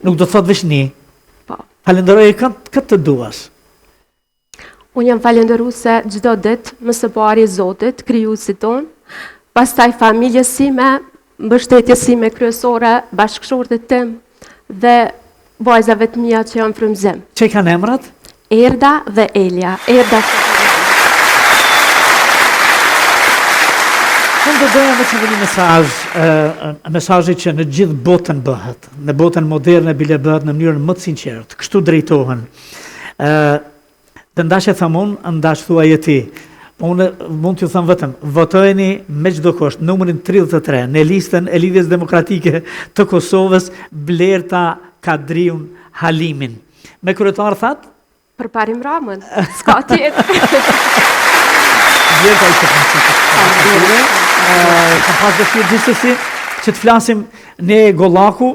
nuk do të thot veç një. Po. Falenderoje këtë të duash. Unë jam falenderuese çdo ditë, më së pari Zotit, krijuesit ton, pastaj familjes sime, mbështetjes sime kryesore, bashkëshortit tim dhe vajzave të mia që janë frymëzim. Çe kanë emrat? Erda dhe Elia. Erda. Unë do doja me që vëni mesazhi që në gjithë botën bëhet, në botën moderne bile bëhet në mënyrën më të sinqertë, kështu drejtohen. Të ndash e thëmë unë, ndash thua e ti. Unë mund t'ju thëmë vetëm, votojeni me çdo kusht, numërin 33, në listën e Lidhjes Demokratike të Kosovës, Blerta Kadriun Halimin. Me kryetar thatë? Përparim Ramën, s'ka tjetër. Blerta ishte fantastike. Kam pas dëshirë gjithsesi që të flasim ne Gollaku.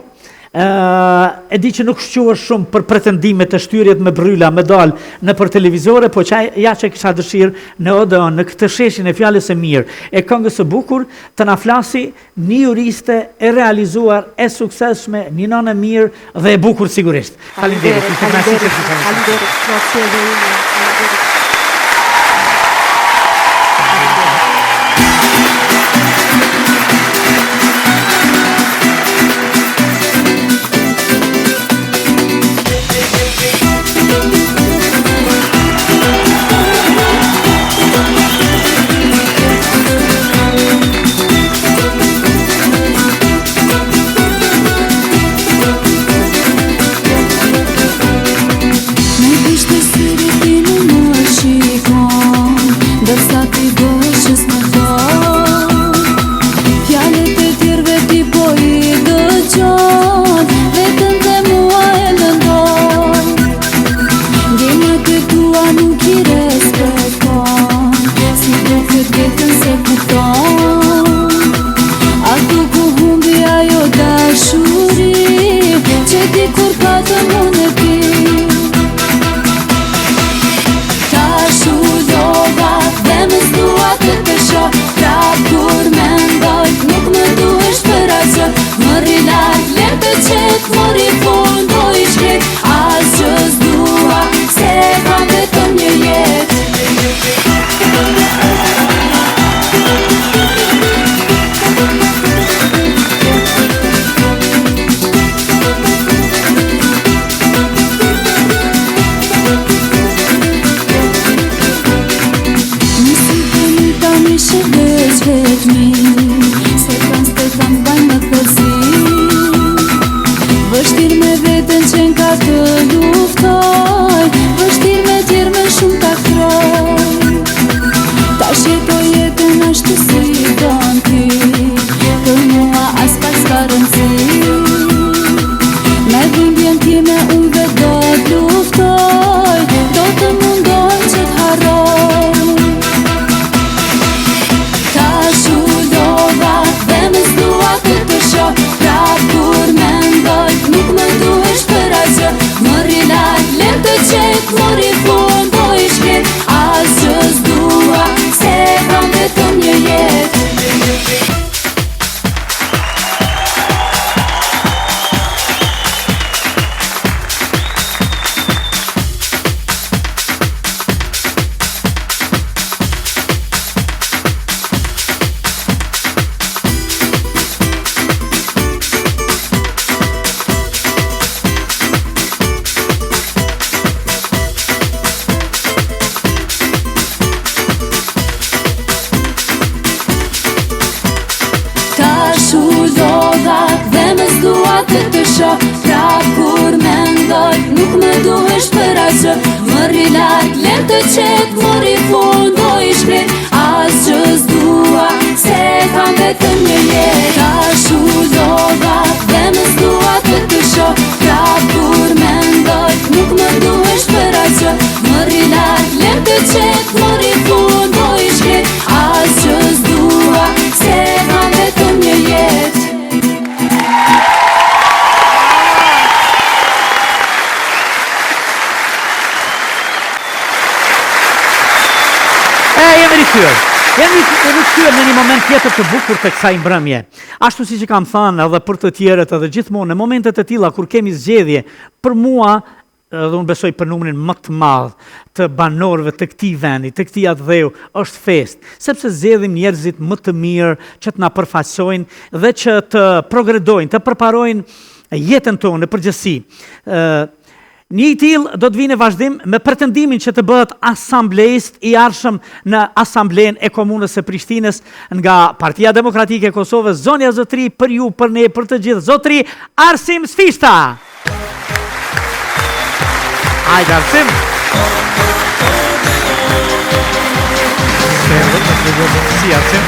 E di që nuk shquar shumë për pretendimet e shtyrjet me bryla, me dal në për televizore, po që kisha dëshirë në Odeon, në këtë sheshin e fjalës e mirë, e këngës së bukur, të na flasi një juriste e realizuar, e suksesshme, një nënë e mirë dhe e bukur sigurisht. Faleminderit. Me kishte syri ti në mua të të shoh. Prap kur mendoj nuk më duhesh për asgjë. Më rilarg, lem të qet, mori fundo i shkret. As që s'dua, se kam vetëm një jetë. Tash u lodha dhe më s'dua të të shoh. Prap kur mendoj nuk më duhesh për asgjë. Më rilarg, lem të qet, mori fundo i shkret. As që s'dua, se kam vetëm një jetë. Jemi rikthyer në një moment tjetër të bukur të kësaj mbrëmje. Ashtu siç e kam thënë edhe për të tjerët edhe gjithmonë në momentet e tilla kur kemi zgjedhje, për mua dhe unë besoj për numrin më të madh të banorëve të këtij vendi, të këtij atë është fest, sepse zgjedhim njerëzit më të mirë që të na përfaqësojnë dhe që të progredojnë, të përparojnë jetën tonë në përgjithësi. Një i tillë do të vinë vazhdim me pretendimin që të bëhet asamblejist i arshëm në Asamblenë e Komunës së Prishtinës nga Partia Demokratike e Kosovës, zonja zotëri për ju, për ne, për të gjithë, zotëri Arsim Sfishta. Hajde Arsim. Si Arsim.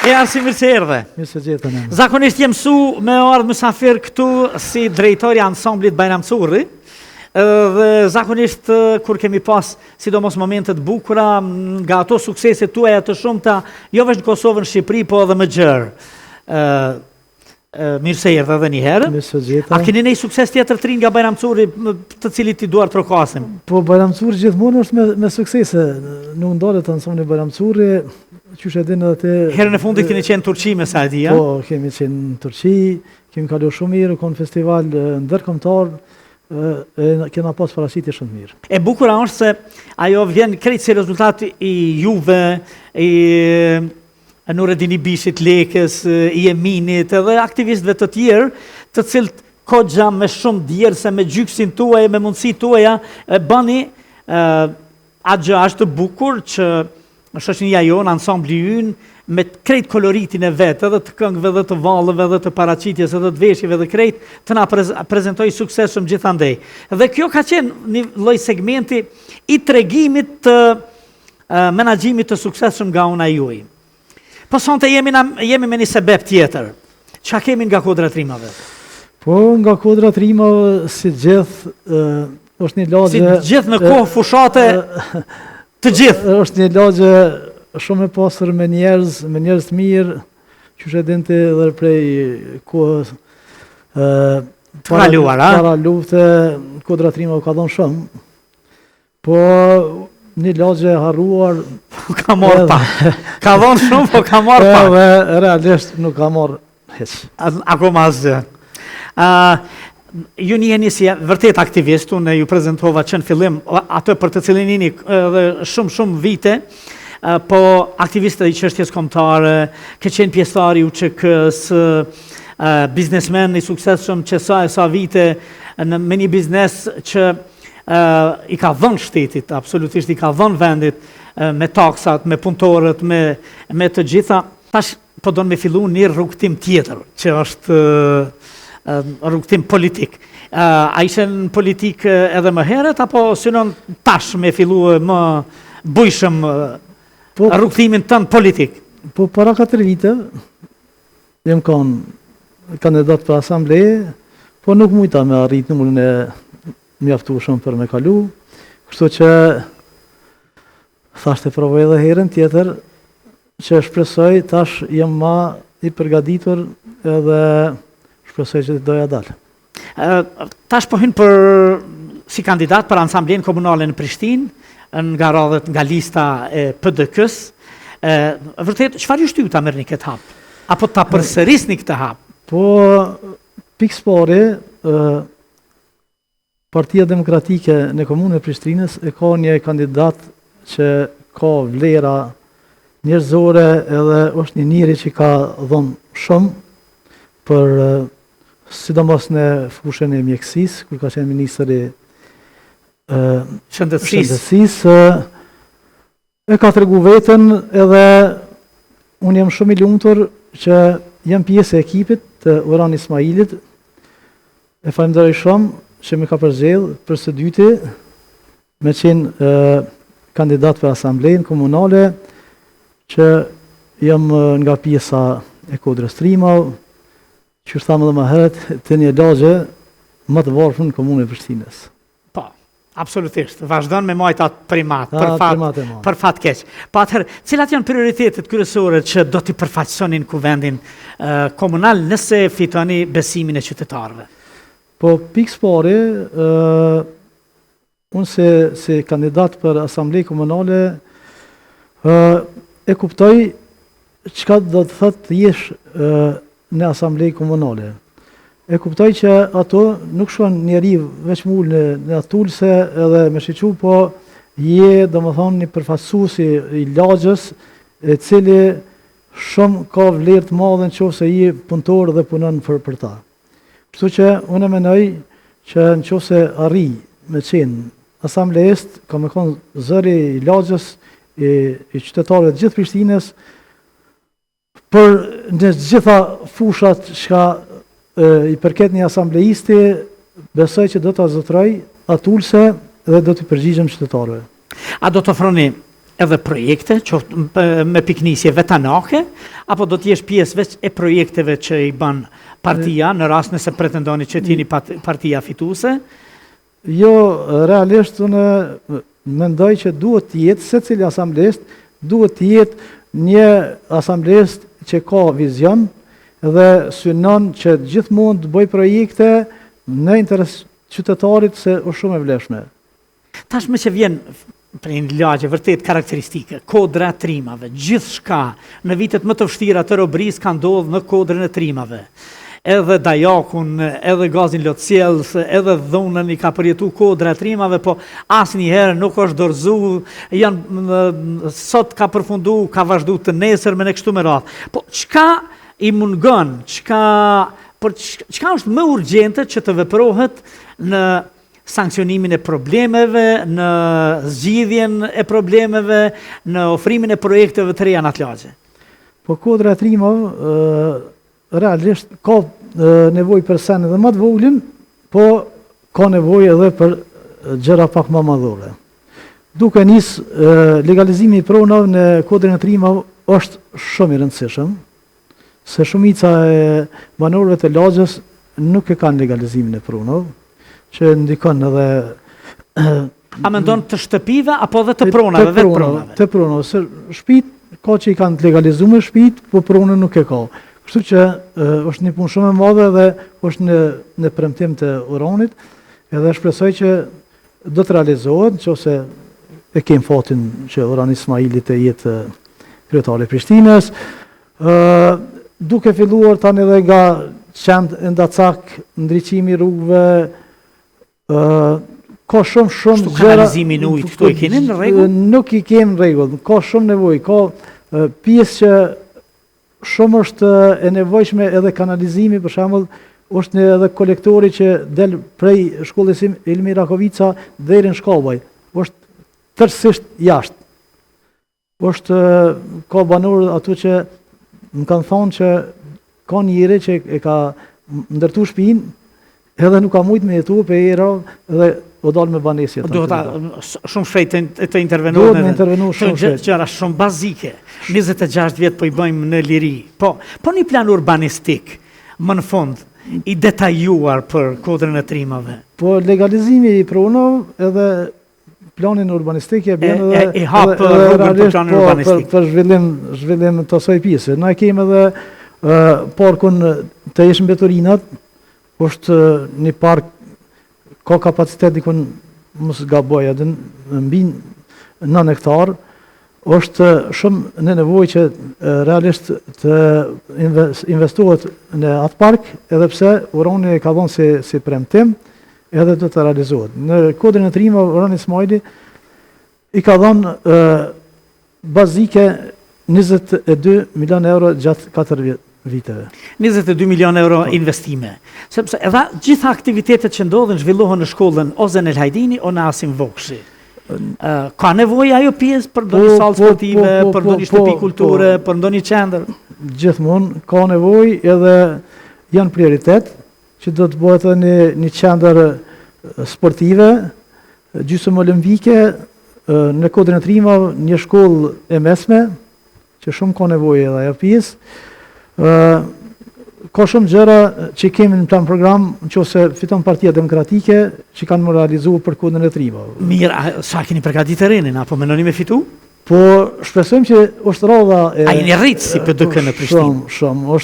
E Arsim, mirë se erdhe. Mirë se gjetën. Zakonisht jem mësu me ardhë mysafir këtu si drejtori ansamblit Bajram Curri, dhe zakonisht kur kemi pas sidomos momentet bukura nga ato sukseset tuaja të shumta, jo vetëm në Kosovë, në Shqipëri, po edhe më gjerë. Mirë se erdhe edhe një herë. Mirë se gjetën. A keni një sukses tjetër të rinj nga Bajram Curri, të cilit ti duar trokasim? Po Bajram Curri gjithmonë është me suksese. Nuk ndalet ansambli Bajram Curri. Qysh e din edhe te... Herën e fundit keni qenë në Turqi me sa e di, ja? Po, kemi qenë në Turqi, kemi kalu shumë mirë, konë festival ndërkombëtar, kena pas paraqitje shumë mirë. E bukura është se ajo vjen krejt si rezultat i juve, i Nureddin Ibishit, Lekës, i Eminit, edhe aktivistëve të tjerë, të cilët kogja me shumë djerse, me gjyksin tuaj, me mundësi tuaja, bani atë është bukur që shoqënia jonë, ansambli ynë, me krejt koloritin e vetë, edhe të këngëve dhe të vallëve dhe të paraqitjes edhe të veshjeve dhe krejt, të na prezentoj suksesshëm gjithandej. Dhe kjo ka qenë një lloj segmenti i tregimit të menaxhimit të suksesshëm nga una juaj. Po sonte jemi me një sebeb tjetër. Çka kemi nga kodra trimave? Po nga kodra trimave si gjithë është një lagje... Si gjithë në kohë fushate të gjithë. Është një lagje shumë e pasur me njerëz të mirë, që e dinte edhe prej kohës para lufte, kodra trimave ka dhënë shumë. Po një lagje harruar... Ka marrë pa. Ka dhënë shumë, po ka marrë pa. Edhe realisht nuk ka marrë hiç. Akoma asgjë. Ju jeni si vërtet aktivist, unë ju prezentova që në fillim atë për të cilin jeni edhe shumë vite, po aktiviste i çështjes kombëtare, ke qenë pjesëtar i UÇK-s, biznesmen i suksesshëm që sa vite me një biznes që i ka dhënë shtetit, absolutisht i ka dhënë vendit, me taksat, me punëtorët, me të gjitha. Tash po do me fillu një rrugtim tjetër, që është rrugtim politik. A ishe në politik edhe më heret, apo synon tash me fillu më bujshëm rrugtimin tënë politik? Po para 4 vite, jem kanë kandidat për asambleje, po nuk mujta me arrit numrin e mjaftueshëm për me kalu, kështu që thashtë e provoj edhe herën tjetër, që shpresoj tash jem ma i përgatitur edhe shpresoj që të doja dalë. Tash po hyn për si kandidat për Asamblenë Komunale në Prishtinë, nga radhët nga lista e PDK-s. Vërtet, çfarë ju shtyp ta merrni këtë hap? Apo ta përsërisni këtë hap? Po pikëspore, Partia Demokratike në Komunën e Prishtinës e ka një kandidat që ka vlera njerëzore edhe është një njeri që ka dhënë shumë për sidomos në fushën e mjekësisë, kur ka qenë ministri shëndetësisë, E ka tregu veten edhe unë jam shumë i lumtur që jam pjesë e ekipit të Orhan Ismailit. E falenderoj shumë që më ka përzgjedh për së dyti me qenë kandidat për asamblejën komunale, që jam nga pjesa e Kodrës Trimov, që thamë edhe më herët, të një lagje më të varfër në komunën e Prishtinës. Po, absolutisht. Vazhdon me majt atë primat, primat për fat keq. Po atëherë, cilat janë prioritetet kryesore që do t'i përfaqësonin kuvendin komunal nëse fitoni besimin e qytetarëve? Po, pikë pari, unë se kandidat për asamblej komunale, e kuptoj çka do të thotë të jesh në asamblej komunale. E kuptoj që ato nuk shkon njeri veç mu në atulse edhe me shiqu, po je do më thonë një përfaqësues i lagjës, e cili shumë ka vlerë të madhe nëse je punëtor dhe punon për ta. Kështu që unë mendoj që nëse arri me qenë asamblejist, ka me konë zëri i lagjës, i qytetarëve të gjithë Prishtinës, për në gjitha fushat që i përket një asamblejisti, besoj që do të zotëroj atulse dhe do të përgjigjem qytetarëve. A do të ofroni edhe projekte, me piknisje vetanake, apo do të jesh pjesë veç e projekteve që i ban partia, në rast nëse pretendoni që t'jeni partia fituese? Jo, realisht unë mendoj që duhet të jetë, se cili asamblejist, duhet të jetë një asamblejist që ka vizion dhe synon që gjithmonë të bëj projekte në interes qytetarit, se është shumë e vlefshme. Tashme që vjen për një lagje vërtet karakteristike, Kodra e Trimave, gjithçka në vitet më të vështira të robërisë ka ndodhur në Kodrën e Trimave. Edhe dajakun, edhe gazin lotësjellës, edhe dhunën i ka përjetu Kodra e Trimave, po asnjëherë nuk është dorëzu, sot ka përfundu, ka vazhdu të nesër me në kështu me radhë. Po çka i mungon, çka është më urgjente që të veprohet në sankcionimin e problemeve, në zgjidhjen e problemeve, në ofrimin e projekteve të reja në atë lagje? Po Kodra e Trimov realisht ka nevojë për sen edhe më të voglin, po ka nevojë edhe për gjëra pak më madhore. Duke nis legalizimi i pronave në Kodrën e Trimov është shumë i rëndësishëm, se shumica e banorëve të lagjës nuk e kanë legalizimin e pronave, që ndikon edhe A mendon të shtëpive apo dhe të pronave, vetë pronave? Të pronave, se shtëpit ka që i kanë legalizuar shtëpit, po pronën nuk e ka. Kështu që është një punë shumë e madhe dhe është në premtim të Orhanit, edhe shpresoj që do të realizohet, nëse e kem fatin që Orhan Ismaili të jetë kryetari i Prishtinës, duke filluar tani edhe nga qend e Ndacak, ndriçimi i rrugëve, ka shumë gjëra. Kanalizimin e ujit këtu e keni në rregull? Nuk i kemi në rregull, ka shumë nevojë, ka pjesë që shumë është e nevojshme edhe kanalizimi, për shembull, është edhe kolektori që del prej shkollës Ilmi Rakovica deri në Shkallbaj, është tërësisht jashtë. Ka banorë aty që më kanë thonë që ka njëri që e ka ndërtu shtëpinë, edhe nuk ka mujt me jetu për era dhe o dalë me banesje. Shumë shpejt të intervenohet. Duhet me intervenu shumë shpejt. Gjëra shumë bazike. 26 vjetë po i bëjmë në liri. Po një plan urbanistik, më në fund, i detajuar për Kodrën e Trimave? Po legalizimi i pronave edhe planin urbanistik e bjen e hapë rrugën për planin urbanistik. Për zhvillim të asaj pjese. Na kemi edhe parkun të Jesh Mbeturinat, është një park ka kapacitet dikun mos gaboj edhe mbi 9 hektar, është shumë në nevojë që realisht të investohet në atë park, edhe pse Orhani ka dhënë si premtim, edhe do të realizohet. Në Kodrën e Trimave Orhan Ismaili i ka dhënë bazike 22 milion euro gjatë 4 viteve. 22 milion euro investime. Sepse edhe gjitha aktivitetet që ndodhen zhvillohen në shkollën Ozen El Hajdini o në Asim Vokshi. Ka nevojë ajo pjesë për ndonjë sallë sportive, për ndonjë shtëpi kulture, për ndonjë qendër? Gjithmonë ka nevojë edhe janë prioritet që do të bëhet një qendër sportive, gjysmë olimpike, në Kodrin e Trimave, një shkollë e mesme, që shumë ka nevojë edhe ajo pjesë. Ka shumë gjëra që kemi në plan program, nëse fiton Partia Demokratike, që kanë më realizuar për Kodrin e Trimave. Mirë, sa keni përgatitur terrenin, apo mendoni me fitu? Po shpresojmë që është rrodha e... A jeni rritë si PDK në Prishtinë? Shumë.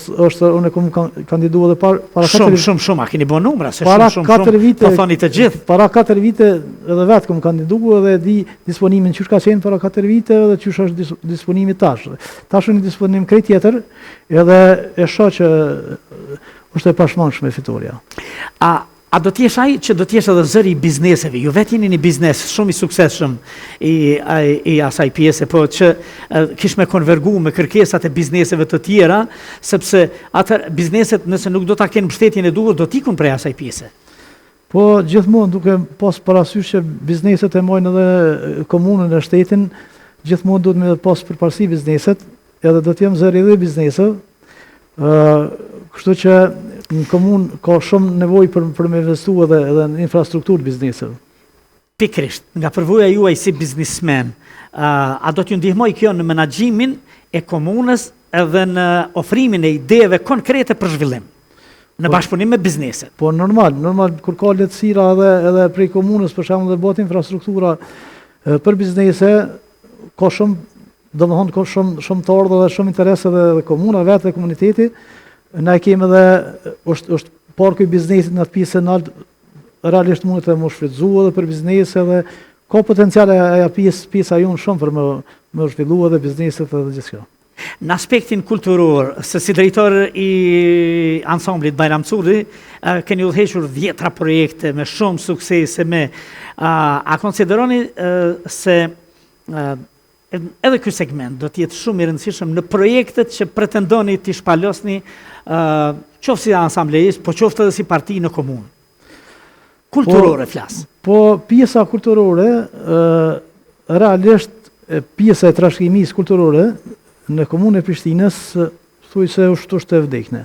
Unë kom kandiduar edhe para 4 vite. Shumë, a keni bën numra, se Para shumë, 4 vite, po thoni të gjithë. Para 4 vite edhe vetë kom kandiduar dhe di disponimin çush ka qenë para 4 vite dhe çush është disponimi tash. Tash është një disponim krejt tjetër, edhe e shoh që është e pashmangshme fitoria. A do t'jesh ai që do t'jesh edhe zëri i bizneseve? Ju vetë jeni një biznes shumë i suksesshëm i asaj pjese, po që kish me konvergu me kërkesat e bizneseve të tjera, sepse atë bizneset nëse nuk do ta kenë mbështetjen e duhur, do t'ikun prej asaj pjese. Po gjithmonë duke pas parasysh që bizneset e mojnë edhe komunën e shtetin, gjithmonë duhet me pas përparësi bizneset, edhe do t'jem zëri edhe bizneseve. Kështu që në komunë ka shumë nevojë për me investu edhe në infrastrukturë bizneseve. Pikrisht, nga përvoja juaj si biznismen, a do t'ju ndihmoj kjo në menaxhimin e komunës edhe në ofrimin e ideve konkrete për zhvillim, në bashkëpunim me bizneset? Po normal, kur ka lehtësira edhe prej komunës, për shembull dhe bëhet infrastruktura për biznese, ka shumë, domethënë ka shumë të ardhur dhe shumë interes edhe komuna vetë dhe komuniteti. Ne kemi edhe është parku i biznesit në atë pjesë nalt, realisht mund të më shfrytëzua edhe për biznese dhe ka potencial ajo pjesa jonë shumë për më zhvillua edhe bizneset edhe gjithçka. Në aspektin kulturor, se si drejtor i ansamblit Bajram Curri, keni udhëhequr 10 projekte me shumë suksese a konsideroni se edhe ky segment do të jetë shumë i rëndësishëm në projektet që pretendoni t'i shpalosni, qoftë si ansamblejist, po qoftë edhe si parti në komunë? Kulturore flas. Po pjesa kulturore, realisht pjesa e trashëgimisë kulturore në komunën e Prishtinës, thuaj se është e vdekne.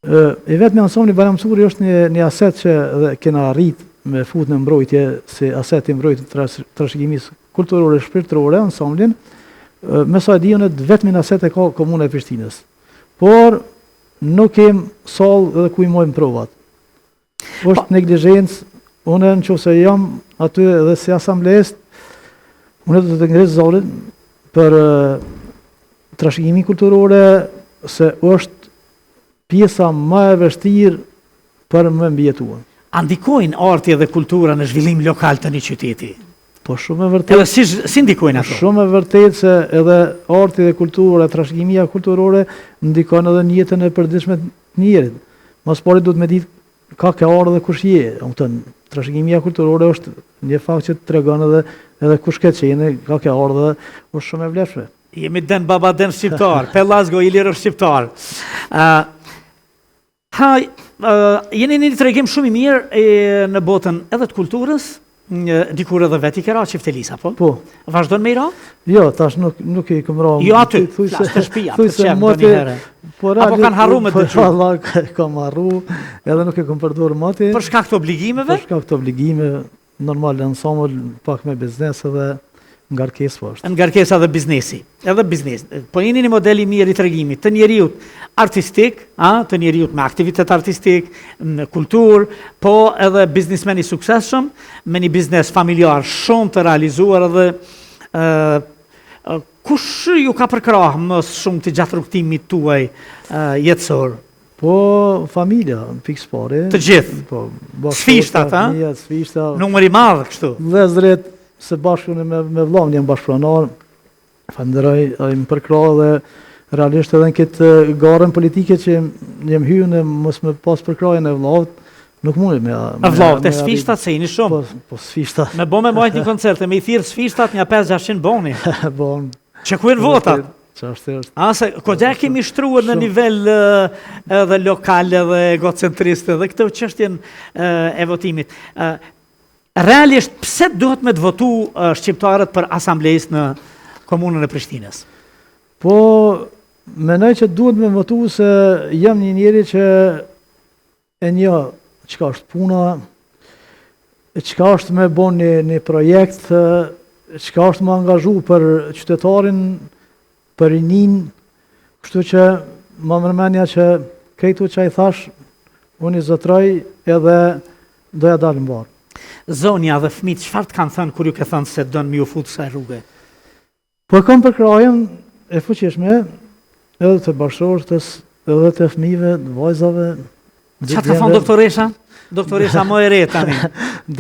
E vetmi ansambli Bajram Curri është një aset që dhe kena arrit me fut në mbrojtje si aset i mbrojtje trashëgimisë kulturore shpirtërore, ansamblin, me sa e di unë vetëm në aset e ka komuna e Prishtinës. Por nuk kem sallë edhe ku i mojmë provat. Është neglizhencë, unë nëse jam aty edhe si asamblest, unë do të ngres zërin për trashëgimi kulturore, se është pjesa më e vështirë për më mbijetuar. A ndikojnë arti dhe kultura në zhvillim lokal të një qyteti? Po shumë e vërtet. Edhe si ndikojnë ato? Shumë e vërtet se edhe arti dhe kultura, trashëgimia kulturore ndikon edhe në jetën e përditshme të njerit. Mos pari duhet me ditë ka ke ardhur dhe kush je. Trashëgimia kulturore është një fakt që tregon edhe kush ke qenë, ka ke ardhur dhe është shumë e vlefshme. Jemi den baba den shqiptar, Pellazgo i lirë shqiptar. Jeni një tregim shumë i mirë në botën edhe të kulturës, dikur edhe vetë i kera qiftelisa, po? Po. Vazhdon me i ra? Jo, tash nuk i këm ra. Jo aty, flas të shtëpia, të qef do një herë. Apo kanë harru me dëgju? Po, kam harru, edhe nuk e kom përdorur moti. Për shkak të obligimeve? Për shkak të obligimeve, normal ensemble, pak me biznes edhe ngarkesë po është. Ngarkesa dhe biznesi. Edhe biznes. Po jeni një model i mirë i tregimit të njeriut artistik, të njeriut me aktivitet artistik, në kulturë, po edhe biznismen i suksesshëm, me një biznes familjar shumë të realizuar edhe kush ju ka përkrah më shumë të gjatë rrugtimit tuaj jetësor? Po familja, pikë pare. Të gjithë. Po, sfishtat, sfishtat. Numër i madh kështu. Vëllezërit se bashkë me vllahun jam bashkëpronar, falenderoj ai më përkrah dhe realisht edhe në këtë garën politike që jam hyrë në mos me pas përkrahjen e vllahut, nuk mundi me vllahut e sfishtat se jeni shumë. Po sfishtat. Me bë me majt një koncert, me i thirr sfishtat një 5-600 boni. Bon. Që ku janë votat? Çfarë është? Se kodja kemi shtruar në nivel edhe lokal edhe egocentrist edhe këtë çështjen e votimit. realisht pse duhet me të votu shqiptarët për asamblejës në komunën e Prishtinës? Po, mendoj që duhet me votu se jam një njeri që e një çka është puna, çka është me bon një projekt, çka është me angazhu për qytetarin, për rinin, kështu që më mërmenja që këtu që i thash, unë i zotroj edhe doja dalë mbarë. Zonja dhe fëmijët çfarë të kanë thënë kur ju ke thënë se don mi u fut kësaj rruge? Po kam për krajen e fuqishme, edhe të bashkëshortës, edhe të fëmijëve, të vajzave. Çfarë ka thonë doktoresha? Doktoresha më e re tani.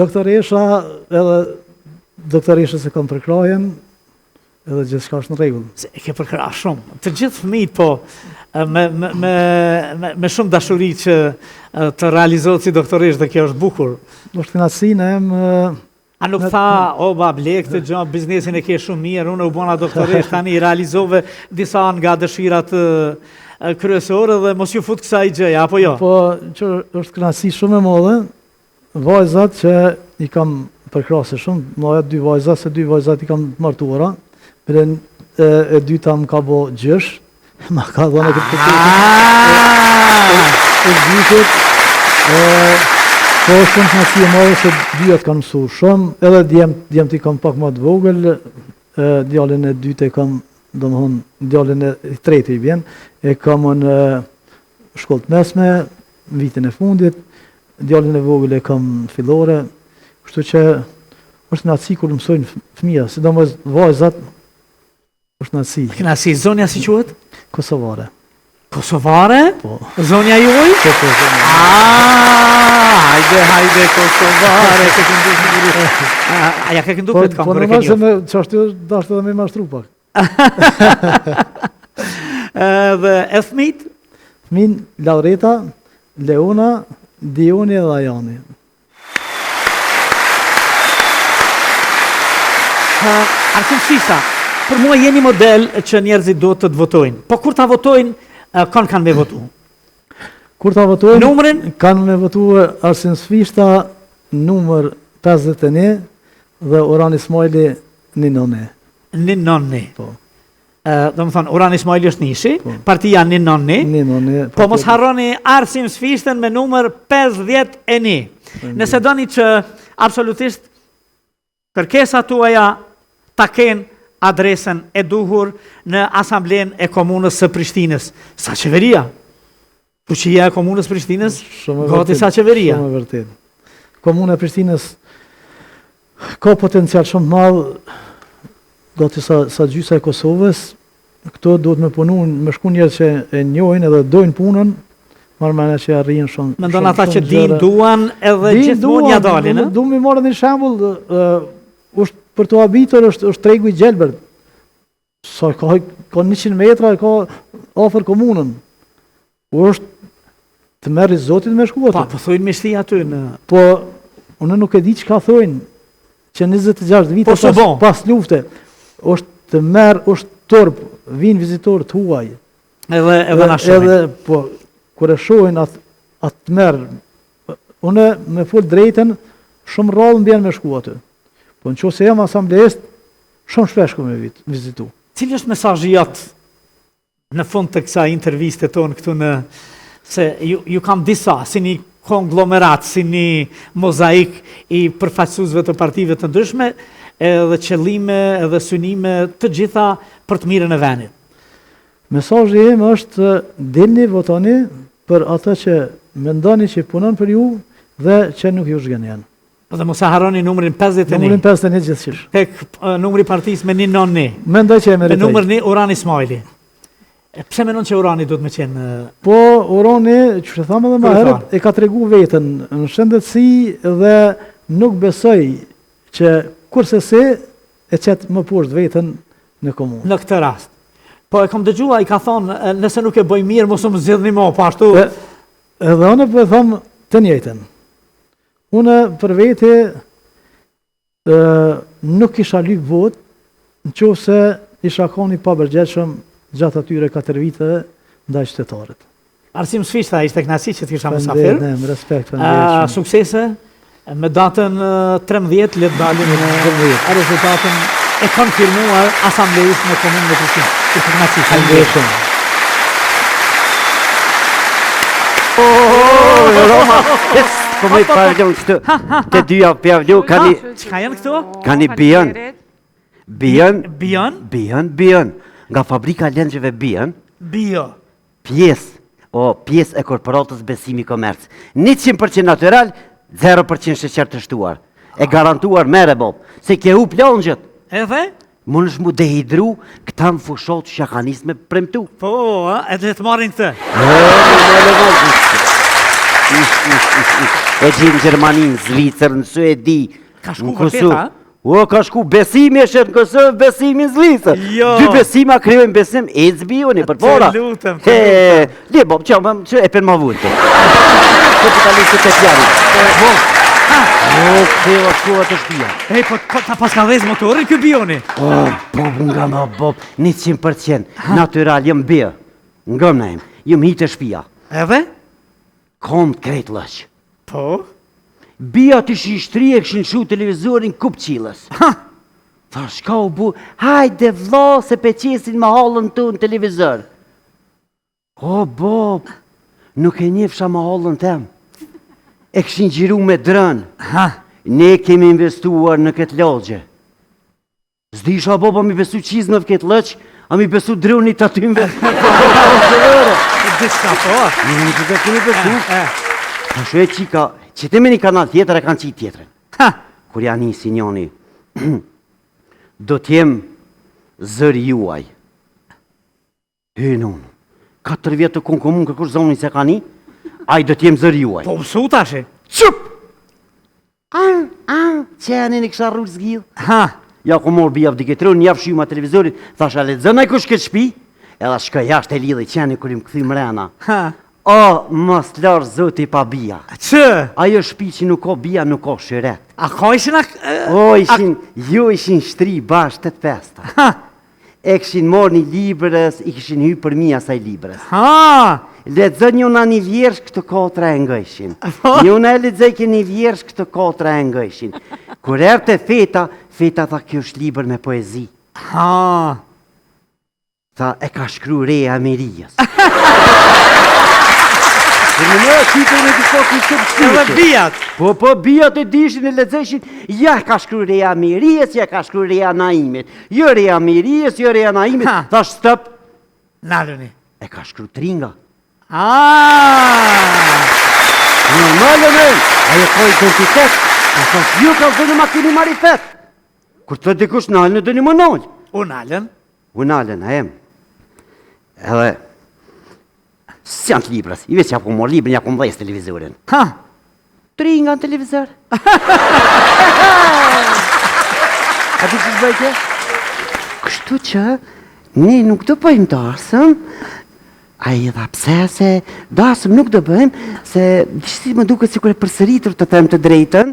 Doktoresha edhe doktoreshës e kam për krajen, edhe gjithçka është në rregull. Se e ke përkrah shumë. Të gjithë fëmijët po me shumë dashuri që të realizohet si doktoresh dhe kjo është bukur. Është kënaqësinë em. A nuk tha, o bab, lek të gjë, biznesin e ke shumë mirë, unë u bona doktoresh tani realizove disa nga dëshirat kryesore dhe mos ju fut kësaj gjëja, apo jo? Po, që është kënaqësi shumë e madhe, vajzat që i kam përkrahse shumë, më dy vajzat, se dy vajzat i kam martuara, e dyta më ka bo gjësh, ma ka dhënë e këtë e dytit, po shumë kënaqësi e madhe se dyat kanë mësu shumë, edhe djemt i kam pak më të vogël, djalin e dytë e kam, domethënë djalin e tretë i vjen, e kam në shkollë të mesme, vitin e fundit, djalin e vogël e kam fillore, kështu që është kënaqësi kur mësojnë fëmija, sidomos vajzat, është kënaqësi. Kënaqësi, zonja si quhet? Kosovare. Kosovare? Po. Zonja juaj? Po. Hajde Kosovare, ke këndu sigurisht. A ja ke këndu këtë kam Po kërë normal se me çashtu dashur edhe me mashtru pak. Dhe e fëmijët? Fëmin Laureta, Leona, Dioni dhe Ajani. Arsim Shisa, për mua jeni model që njerëzit do të votojnë. Po kur ta votojnë, kanë me votu? Kur ta votojnë, Numrin? kanë me votu Arsim Sfishta, numër 51 dhe Orhan Ismaili 99. 99. Po. Do më thonë, Orhan Ismaili është nishi, partia 99. 99. Po mos harroni Arsim Sfishtën me numër 51. Nëse doni që absolutisht kërkesat tuaja ta kenë adresën e duhur në asamblen e komunës së Prishtinës. Sa qeveria? Fuqia e komunës Prishtinës? Gati sa qeveria? Shumë e vërtet. Komuna e Prishtinës ka potencial shumë madh, gati sa gjysa e Kosovës. Këto duhet me punu, me shku njerëz që e njohin edhe dojnë punën, marrë që arrijnë shumë. Mendon ata që din duan edhe gjithmonë ja dalin, Du mi marrë një shembull, është për të habitur është tregu i Gjelbert. Sa ka 100 metra, ka afër komunën. Është të merri Zotit me shku atë. Po thojnë me shti aty në... Po, unë nuk e di çka thojnë, që 26 vite pas lufte, është të merë, është turp, vinë vizitorë të huaj. Edhe na shohin. Edhe, po, kur e shohin atë të merë, unë me full drejten, shumë rrallë mbjen me shku aty. Po në qoftë se jam asamblejist, shumë shpesh ku me vizitu. Cili është mesazhi jot në fund të kësaj interviste tonë këtu në se ju kam disa si një konglomerat, si një mozaik i përfaqësuesve të partive të ndryshme, edhe qëllime edhe synime të gjitha për të mirën e vendit. Mesazhi im është dilni votoni për ata që mendoni që punon për ju dhe që nuk ju zgjenin. Dhe mos e harroni numrin 51. Numrin 51 gjithçish. Tek numri partisë me 199. Mendoj që e meritoj. Me numër 1 Orhan Ismaili. Pse mendon që Orhani duhet me qenë? Po Orhani, që thamë edhe më herët, e ka tregu veten në shëndetësi dhe nuk besoj që kurse se e qet më poshtë veten në komunë. Në këtë rast. Po e kam dëgjuar, i ka thonë, nëse nuk e bëj mirë, mos më zgjidhni më, po ashtu. Edhe unë po e them të njëjtën. Unë për vete nuk isha lyp vot, nëse isha qenë i pabërgjeshëm gjatë atyre 4 viteve ndaj qytetarët. Arsim Sfishta, ishte kënaqësi që të kisha mysafir. Me respekt. Suksese Me datën 13 le të dalim në 12. Rezultatën e konfirmuar asamblejës në komunën e Prishtinës. Faleminderit shumë. Roma, po më pardon këtë. Të dyja pjavlu kanë Çka janë këto? kanë Bion? Bion. Nga fabrika e lëngjeve Bion, Bio. pjesë e korporatës Besimi Komerc. 100% natyral, 0% sheqer të shtuar. E garantuar mere bob, se ke u plonjët. Edhe? Mund është mu dehidru, këta më fushot shakanis me premtu. Po, edhe të marrin këtë. E gjinë në Gjermani, në Zvicër, në Suedi, Ka shku në vërtet, Kosovë. a? O, ka shku, besimi e shetë në Kosovë, besimi në Zvicër. Jo. 2 besima kryojnë besim, e zbioni për pora. Të lutem. Li, bob, që e për ma vullë. Kapitalistë të pjani. O, këteva shkova të shpia. Ej, po ta pas ka dhez motorin ky Bioni. O, bob, nga ma bob, 100%, natural, jëm bia. Nga më najmë, jëm hitë e shpia. Edhe? Kom të krejt lëq. Po. Bia të shishtri e këshin shu televizorin kup qilës. Tha, shka u bu, hajde vla se pe qesin ma halën tu në televizor. O, bob, nuk e njefsha ma halën tem. E këshin gjiru me drën. Ne kemi investuar në këtë logje. Zdisha, bob, a mi besu qizmëv këtë lëq, a mi besu drunit atymve. Diska po. Në që të kemi besu. Po shu e qika, që të me një kanal tjetër e kanë qitë tjetërën. Kur janë një sinjoni, do t'jem zëri juaj. Hynë unë, 4 vjetë të konë komunë kërkush zonin se ka një, aj do t'jem zëri juaj. Po mësu tashi. Qup! Që janë një kësha rrugë zgjidh. Ja ku morë bia vdiketron, një javë shuma televizorit, thash a le zënaj kush këtë shpi, edhe shka jashtë e lidhe që janë kur im këthy mrena. O, mos larë zoti pa bia. Që? Ajo shpi që nuk ka bia, nuk ka shiret. A ka ishin O, ishin shtri bashkë 8-5. E këshin morë një librës, i këshin hy për mi asaj librës. Ledzë njëna një vjersh këtë 4 e ngëshin. Njëna e ledzë ke një vjersh këtë 4 e ngëshin. Kur erë të feta tha kjo është liber me poezi. Tha e ka shkru Reja Mirijës. Në në qipër në të shokë në shumë shkryqë. Edhe bijat. Po bijat e dishin e ledzeshin, ja ka shkru Reja Mirijës, ja ka shkru Reja Naimit. Jo Reja Mirijës, jo Reja Naimit. Thash stëp. Nalëni. E ka shkru Tringa. Normalën e, ajo ka identitet. Po thash ju ka zënë ma kini marifet. Kur të dikush nalën e dëni më nalë. Unalën, a em. Edhe, si janë të librës, i veç ja ku morë librën, ja ku më dhejës televizorin. Tringa në televizor. A di që shbëjtje? Kështu që, ne nuk të bëjmë dasëm, a i dha pse se dasëm nuk të bëjmë, se dishti më duke si kure përsëritur të them të drejten.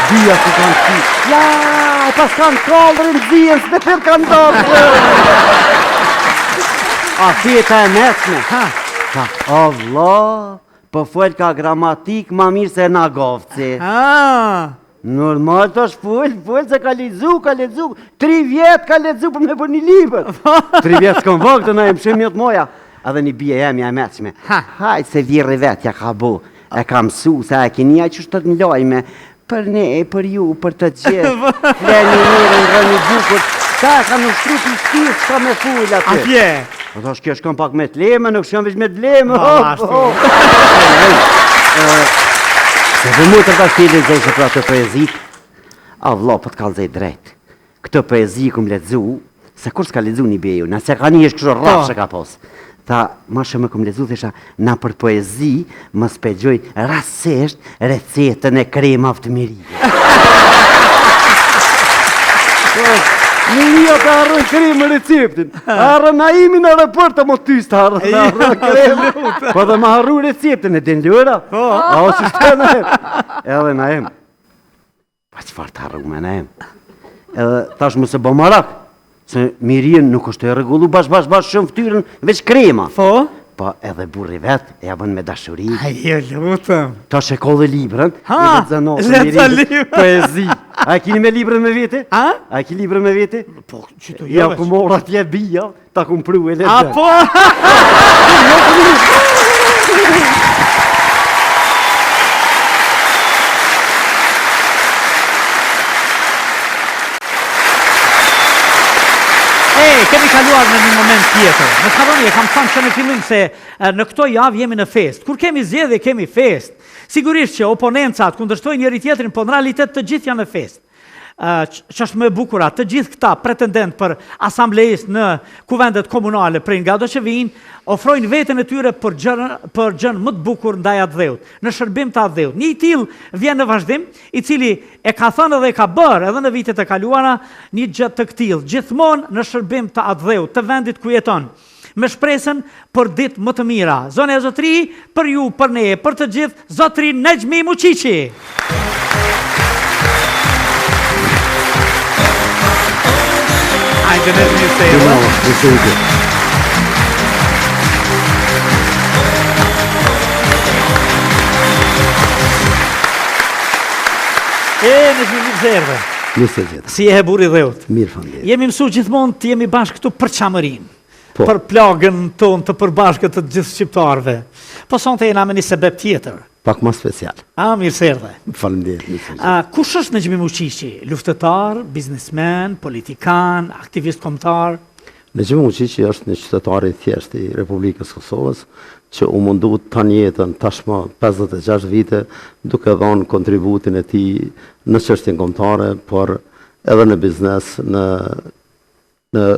Bia që kanë ti. Ja, pas kanë kallërin zhjën, së me për kanë dasë. A fjeta e mesme. Ka, o vla, po full ka gramatik ma mirë se na govci. Normal të është full se ka lezu. 3 vjetë ka lezu për me për një liber. 3 vjetë s'kom vëgë të na e më shemë njëtë moja. A dhe një bia jemi a mesme. Hajtë se virë vetë ja ka bu. E ka mësu se a kenia që shtë të njojme. Për ne, për ju, për të gjithë. Fleni mirë në rëni bukur. Ta ka në shtru për shtirë, s'ka me full atë. Atje. Po thash kjo shkon pak me t'leme, nuk shkon veç me t'leme. Se dhe mu të tash t'i lezejshë pra të poezit, a vla po t'ka lezej drejt. Këtë poezi ku më lezu, se kur s'ka lezu një beju, nëse ka një është kështë rrafshë ka pos. Tha, ma shumë më lezu, thesha, na për poezi më spegjoj rasesht recetën e kremave të mirije. Miria të arrën kremë receptin. Arrën Naimin në report të më tyst arrën kremë. Po dhe më arru receptin e din ljura. A o që shte Naim. Edhe Naim. Pa qëfar të arru me Naim. Edhe tash më se bo marak. Se mirien nuk është e regullu bash shumë ftyrën veç krema. Po edhe burri vetë e bën me dashuri. Ajo, lutëm. Ta shekollë librën, Ha, lexo libra. Poezi. A keni me librën me vete? A keni librën me vete? Po, që të Ja, ku mora t'je bija, ta kumpru e A, po! Kemi kaluar në një moment tjetër. Në Skaroni e kam thënë që në fillim se në këto javë jemi në fest. Kur kemi zgjedhje, kemi fest. Sigurisht që oponencat kundërshtojnë njëri tjetrin, po në realitet të gjithë janë në fest. Që është më e bukura, të gjithë këta pretendent për asamblejës në kuvendet komunale prej nga do që vinë, ofrojnë veten e tyre për gjën më të bukur ndaj atë dheut, në shërbim të atë dheut. Një i tillë vjen në vazhdim, i cili e ka thënë dhe e ka bërë edhe në vitet e kaluara një gjë të këtillë, gjithmonë në shërbim të atë dheut, të vendit ku jeton, me shpresën për ditë më të mira. Zone e Zotëri, për ju, për ne, për të gjithë, Zotëri Nexhmi Muqiqi. Hajde në një sejë. Në një zerve. Si e buri dheut. Mirë, familje. Jemi mësu gjithmonë të jemi bashkë këtu për qamërin. Po. Për plagën tonë të përbashkët të gjithë shqiptarve. Po sonte jena me një sebeb tjetër. Pak ma special. Mirë se erdhe. Faleminderit. Kush është Nexhmi Muqiqi? Luftëtar, biznesmen, politikan, aktivist kombëtar? Nexhmi Muqiqi është një qytetar i thjeshtë i Republikës Kosovës, që u mundu të tanë jetën tashmë 56 vite, duke dhënë kontributin e tij në çështjen kombëtare, por edhe në biznes, në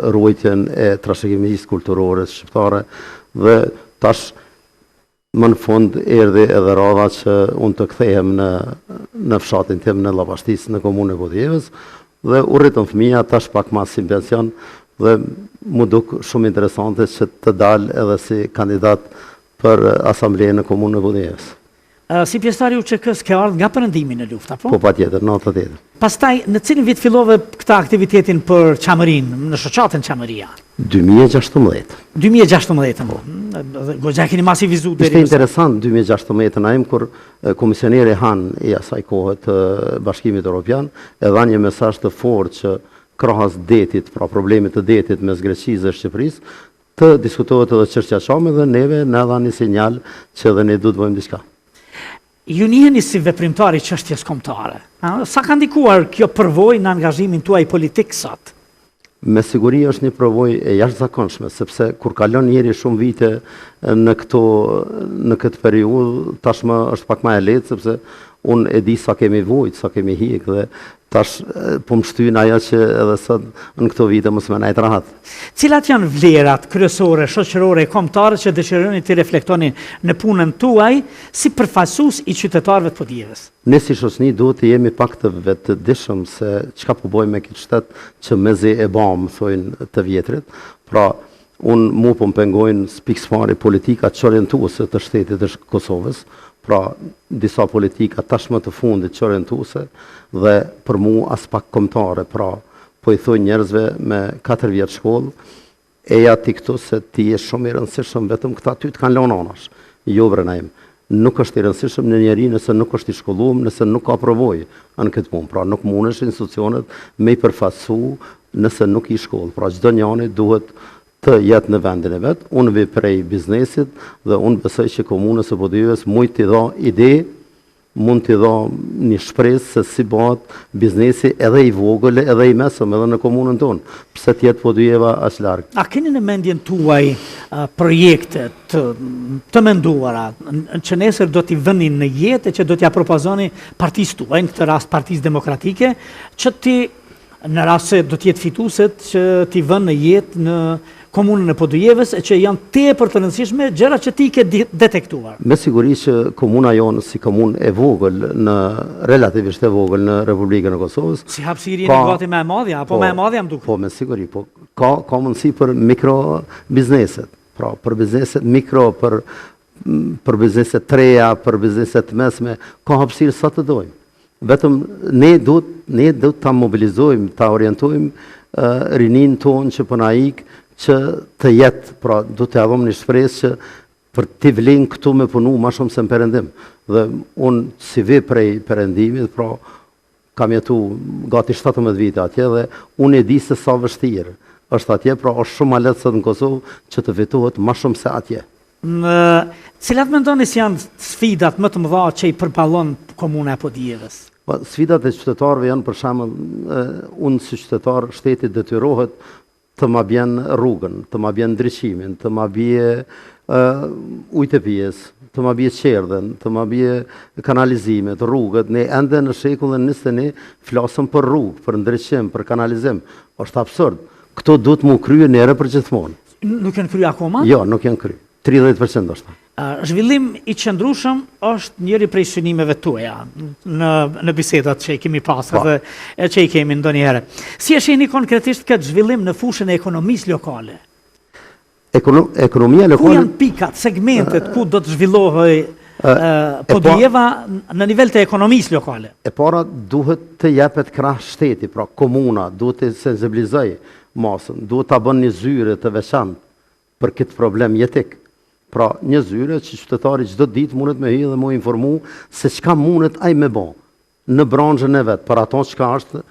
ruajtjen e trashëgimisë kulturore shqiptare, dhe tash më në fund erdhi edhe radha që unë të kthehem në fshatin tim në Llapashtis, në komunën e Budjevës, dhe u rritën fëmija, tash pak mas si pension, dhe mu duk shumë interesante që të dalë edhe si kandidat për asamblejën në komunën e Budjevës. Si pjesëtar i UÇK-s ke ardhur nga perëndimi në luftë, apo? Po patjetër, në 88. Pastaj, në cilin vit fillove këta aktivitetin për qamërinë, në shoqatën Qamëria? 2016. 2016, po. Goxha keni masivizu deri. Ishte interesant 2016 na kur komisioneri Han i asaj kohe të Bashkimit Evropian e dha një mesazh të fortë që krahas detit, pra problemit të detit mes Greqisë dhe Shqipërisë, të diskutohet edhe çështja çame dhe neve na dha një sinjal që edhe ne duhet të bëjmë diçka. Ju njiheni si veprimtari çështjes kombëtare. Sa ka ndikuar kjo përvojë në angazhimin tuaj politik sot? Me siguri është një përvojë e jashtëzakonshme, sepse kur kalon njëri shumë vite në këtë periudhë, tashmë është pak më e lehtë, sepse unë e di sa kemi vujt, sa kemi hik, dhe tash po më shtyn ajo që edhe sot në këto vite mos më najt rahat. Cilat janë vlerat kryesore, shoqërore, kombëtare që dëshironi të reflektoni në punën tuaj si përfaqësues i qytetarëve të Budjevës? Ne si shoqëni duhet të jemi pak të vetëdijshëm se çka po bëjmë me këtë shtet që mezi e bam, thojnë të vjetrit. Pra, unë mu po më pengojnë pikësfari politika çorientuese të shtetit të Kosovës, pra disa politika tashmë të fundit çorientuese dhe për mu as pak kombëtare, pra po i thoj njerëzve me 4 vjet shkollë, eja ti këtu se ti je shumë i rëndësishëm, vetëm këta ty të kanë lënë anash. Jo vrena im. Nuk është i rëndësishëm në njeri nëse nuk është i shkolluar, nëse nuk ka përvojë në këtë punë. Pra nuk mundesh institucionet me i përfaqësu nëse nuk i shkollë. Pra çdo njeri duhet të jetë në vendin e vet. Unë vi prej biznesit dhe unë besoj që komunës së Budjevës mund t'i dha ide, mund t'i dha një shpresë se si bëhet biznesi edhe i vogël edhe i mesëm edhe në komunën tonë. Pse të jetë Budjeva aq larg? A keni në mendjen tuaj projekte të menduara që nesër do t'i vëni në jetë, që do t'ia propozoni partisë tuaj, në këtë rast Partisë Demokratike, që ti në rast se do t'jetë fitueset që t'i vënë në jetë në komunën e Budjevës, që janë tepër të rëndësishme gjëra që ti ke detektuar? Me siguri që komuna jonë si komunë e vogël, relativisht e vogël në Republikën e Kosovës, si hapësiri në gati më e madhe, apo më e madhe më duket? Po, me siguri, po ka mundësi për mikro bizneset, pra për bizneset mikro, për bizneset treja, për bizneset mesme, ka hapësirë sa të dojmë. Vetëm ne duhet ta mobilizojmë, ta orientojmë rinin tonë që po na ik, që të jetë, pra du të adhom një shpresë që për t'i vlen këtu me punu ma shumë se në perëndim. Dhe unë si vi prej perëndimit, pra kam jetu gati 17 vite atje dhe unë e di se sa vështirë është atje, pra është shumë ma letë se në Kosovë që të fitohet ma shumë se atje. Cilat mendoni si janë sfidat më të mëdha që i përballon komuna e Podijevës? Sfidat e qytetarëve janë për shembull, unë si qytetar shteti detyrohet të ma bjen rrugën, të ma bjen ndriçimin, të ma bje ujtë e pijes, të ma bje qerdhen, të ma bje kanalizimet, rrugët. Ne ende në shekullin 21 flasëm për rrugë, për ndriçim, për kanalizim. Është absurd. Këto duhet mu krye nere për gjithmonë. Nuk janë krye akoma? Jo, nuk janë krye. 30% është. Zhvillim i qëndrueshëm është njëri prej synimeve tuaja në bisedat që i kemi pasur dhe që i kemi ndonjëherë. Si e shihni konkretisht këtë zhvillim në fushën e ekonomisë lokale? Ekonomia lokale. Ku janë pikat, segmentet ku do të zhvillohej Podijeva në nivel të ekonomisë lokale? E para duhet të jepet krah shteti, pra komuna duhet të sensibilizoj masën, duhet ta bën një zyre të veçantë për këtë problem jetik. Pra një zyre që qytetari çdo ditë mundet me hyrë dhe mu informu se çka mundet ai me bë në branshën e vet, për ato çka është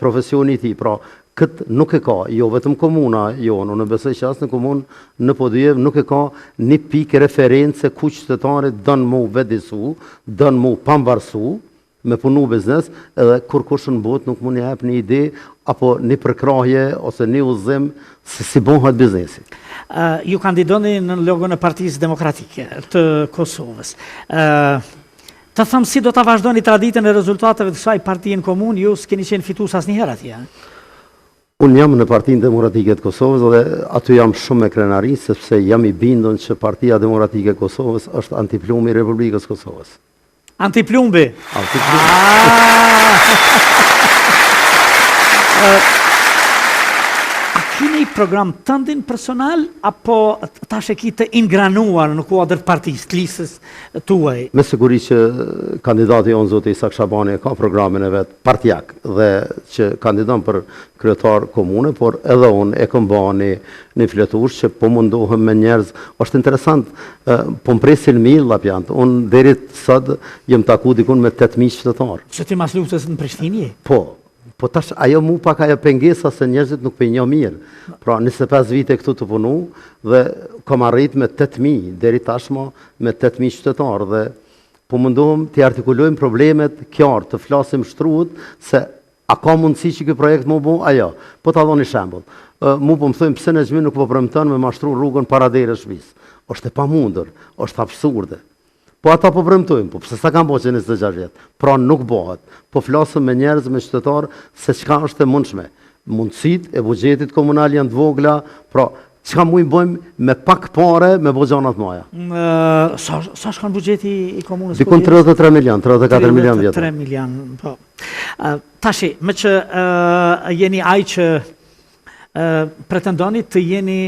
profesioni i tij. Pra këtë nuk e ka, jo vetëm komuna jonë, unë besoj që as në komunë në Podijevë nuk e ka një pikë referencë ku qytetari don mu vedisu, don mu pambarsu, me punu biznes, edhe kur kush në botë nuk mund jep një ide apo një përkrahje ose një udhëzim se si bëhet biznesi. Ju kandidoni në logon e Partisë Demokratike të Kosovës. Të thëmë si do të vazhdoni traditën e rezultateve të kësaj partie në komunë, ju s'keni qenë fitues asnjëherë atje. Unë jam në Partinë Demokratike të Kosovës dhe aty jam shumë me krenari, sepse jam i bindur që Partia Demokratike e Kosovës është antiplumbi i Republikës Kosovës. Antiplumbi? Antiplumbi. A keni program tëndin personal, apo tash e ki të ingranuar në kuadër partisë, të listës tuaj? Me siguri që kandidati jonë zoti Isak Shabani ka programin e vetë partijak dhe që kandidon për kryetar komune, por edhe unë e kam bani një fletush që po mundohem me njerëz. Është interesant, po mpresin milla pjantë. Unë derit sot jem taku dikun me 8.000 qytetarë. Që ti mas luftës në Prishtinë? Po tash ajo mu pak ajo pengesa se njerëzit nuk pënjo mirë. Pra 25 vite këtu të punu dhe kam arrit me 8.000, deri tashmo me 8.000 qytetarë dhe po mundohem të artikulojmë problemet qartë, të flasim shtruhet se a ka mundësi që ky projekt mu bu? Ajo. Po ta dhoni shembull. Mu po më thojmë pse në Xhmin nuk po premton me mashtru rrugën para derës shtëpisë. Është e pamundur, është absurde. Po ata po premtojmë, po pse sa kanë bërë 26 vjet? Pra nuk bëhet. Po flasëm me njerëz, me qytetarë se çka është e mundshme. Mundësitë e buxhetit komunal janë të vogla, pra çka mund bëjmë me pak parë me bëxhana të mëdha. Sa shkon buxheti i komunës? Dikon 33 milion, 34 milion vjet. 3 milion, po. Tashi, me që jeni ai që pretendoni të jeni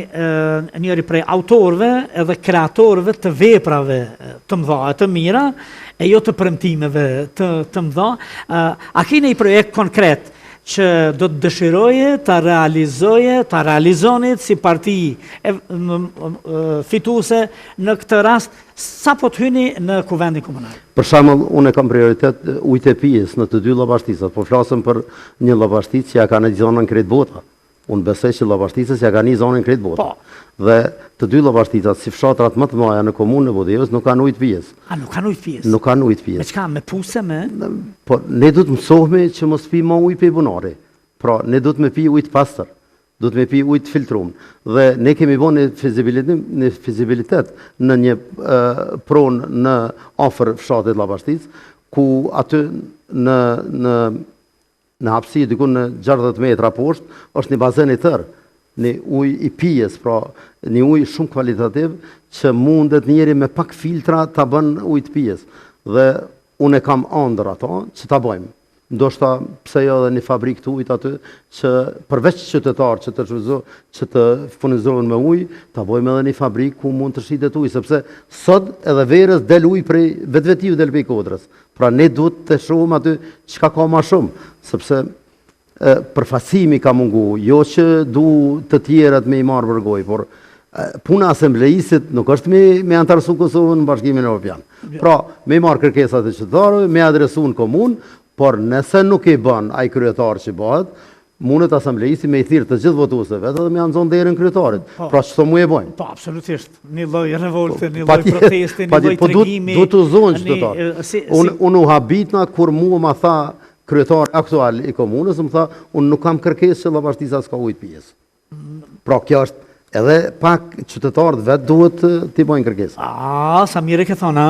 njëri prej autorëve edhe kreatorëve të veprave të mëdha, të mira, e jo të premtimeve të mëdha. A keni një projekt konkret që do të dëshiroje të realizonit si parti fituese në këtë rast, sa po të hyni në kuvendin komunal? Për shembull, unë kam prioritet ujtë e pijes në të dy llobashtisat, po flasëm për një llobashticë që ja ka në zonën Krejt Bota. Unë besoj që llobashticës ja ka një zonën Krejt Bota. Dhe të dy llobashticat si fshatrat më të mëdha në komunën e Podijevës nuk kanë ujë pijes. A nuk kanë ujë pijes? Nuk kanë ujë pijes. Me çka? Me puse me? Po ne duhet mësohemi që mos pi më ujë pe bunari. Pra ne duhet me pi ujë të pastër. Duhet me pi ujë të filtruar. Dhe ne kemi bënë një fizibilitet në një pronë në afër fshatit llobashticë, ku aty në hapësi dikun në 60 metra poshtë është një bazen i tërë, një ujë i pijes, pra një ujë shumë kvalitativ që mundet njeri me pak filtra ta bën ujë të pijes. Dhe unë e kam ëndër ato që ta bëjmë. Ndoshta pse jo edhe një fabrikë të ujit aty që përveç qytetarë që të furnizohen me ujë, ta bëjmë edhe një fabrikë ku mund të shitet ujë, sepse sot edhe verës del ujë prej vetvetiu del prej Kodrës. Pra ne duhet të shohim aty çka ka më shumë, sepse përfaqësimi ka mungu, jo që du të tjerat me i marrë për gojë, por Puna asemblejisit nuk është me antarësu Kosovën në Bashkimin Evropian. Pra, me marrë kërkesat e qytetarëve, me adresu në komunë, por nëse nuk i bën ai kryetar që bëhet, mundet asamblejisi me i thirë të gjithë votuesve vetë dhe me janë zonë derën kryetarit. Pra çto mu e bojnë? Po, absolutisht. Një lloj revolte, një lloj proteste, një lloj tregimi. Po, du të zonë qytetar. Unë u habitna kur mua ma tha kryetar aktual i komunës, më tha, unë nuk kam kërkesë që llavarshtisa s'ka ujtë pjesë. Pra, kjo është edhe pak qytetarët vetë duhet t'i bojnë kërkesë. Sa mirë e ke thonë,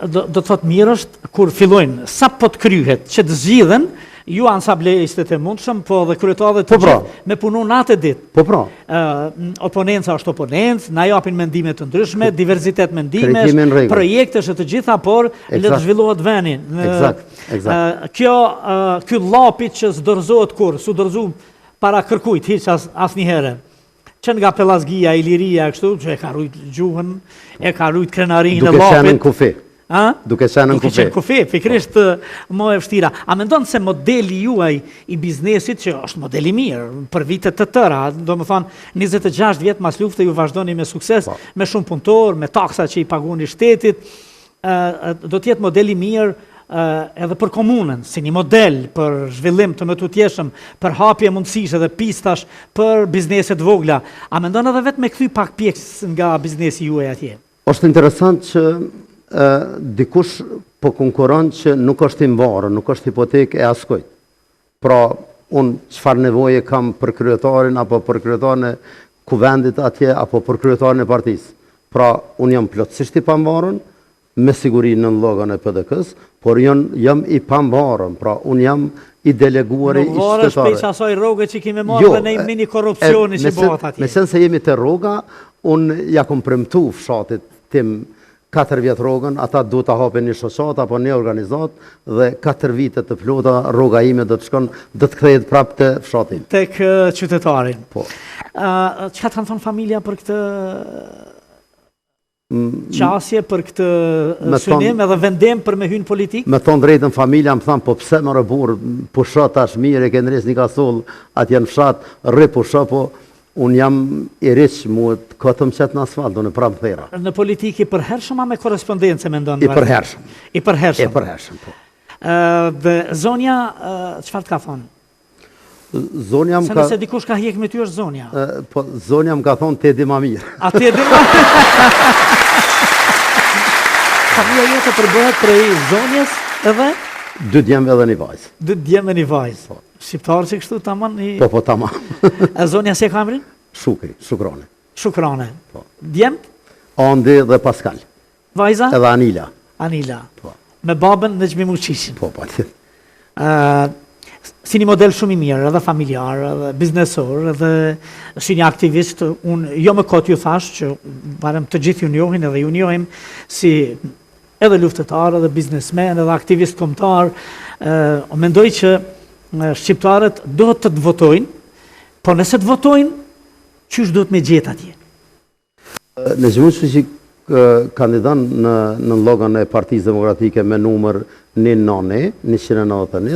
do të thotë mirë është kur fillojnë, sa po të kryhet, që të zgjidhen, ju ansamblejistët e mundshëm, po dhe kryetarët të gjithë me punu natë e ditë. Po pra. Oponenca është oponencë, na japin mendime të ndryshme, diversitet mendimesh, projektesh e të gjitha, por le të zhvillohet veni. Ky llapi që s'dorëzohet kur, s'u dorëzu para kërkujt, hiç asnjëherë. Që nga Pellazgia, Iliria, kështu, që e ka rujt gjuhën, e ka rujt krenarinë e lapit. Duke qenë në kufi, pikrisht më e vështira. A mendon se modeli juaj i biznesit, që është modeli mirë, për vitet të tëra, do më thonë, 26 vjetë mas lufte ju vazhdoni me sukses, me shumë punëtor, me taksa që i paguni shtetit, do tjetë modeli mirë edhe për komunën, si një model për zhvillim të mëtutjeshëm, për hapje mundësish edhe pistash për bizneset vogla. A mendon edhe vetë me kthy pak pjesë nga biznesi juaj atje? Është interesant që dikush po konkuron që nuk është i mbarë, nuk është hipotek e askojt. Pra, unë çfarë nevoje kam për kryetarin, apo për kryetarin e kuvendit atje, apo për kryetarin e partisë. Pra, unë jam plotësisht i pambarën, me siguri në llogën e PDK-s, por jam i pambarën, pra unë jam i deleguar i shtetare. Nuk varesh pej asaj rroge që kemi marrë dhe në mini korrupsioni që bëhet atje. Me sen se jemi te rroga, unë ja kom premtu fshatit tim 4 vjetë rrogën, ata du të hapin një shoqat apo një organizat dhe 4 vite të plota rroga ime do të shkon, do të kthehet prapë te fshati. Tek qytetarin. Po. Çka kanë thonë familja për këtë qasje, për këtë synim edhe vendim për me hyrë politik? Me thonë drejtën familja më thanë, po pse më rëbur, pusha tash mirë, e ke nres një kasoll, atje në fshat, rri pusha, po unë jam i rriq, mu të këtëm qëtë në asfalt, unë pramë thera. Në politik i përhershëm, a me korespondence me ndonë? I përhershëm. I përhershëm? I përhershëm, po. Dhe zonja, qëfar të ka thonë? Zonja më ka... Se nëse dikush ka hjek me ty është zonja? Po, zonja më ka thonë, te di ma mirë. A te di ma mirë? Familja jote përbëhet prej zonjes edhe? 2 djemë edhe një vajzë. 2 djemë e një vajzë. Shqiptarë që kështu tamam i... Po, tamam. Zonja si e ka emrin? Shukri, Shukrone. Shukrone. Djemt? Andi dhe Pascal. Vajza? Edhe Anila. Anila. Me babën në Gjmi Muqishin. Po, patjetër. Si një model shumë i mirë, edhe familjar, edhe biznesor, edhe si një aktivist, unë jo më kot ju thash që barem të gjithë ju njohin edhe ju njohim si edhe luftetar, edhe biznesmen, edhe aktivist kombëtar. Mendoj që shqiptarët do të votojnë, po nëse të votojnë, qysh do të me gjetë atje? Në gjëmë që kandidan në llogën e Partisë Demokratike me numër 191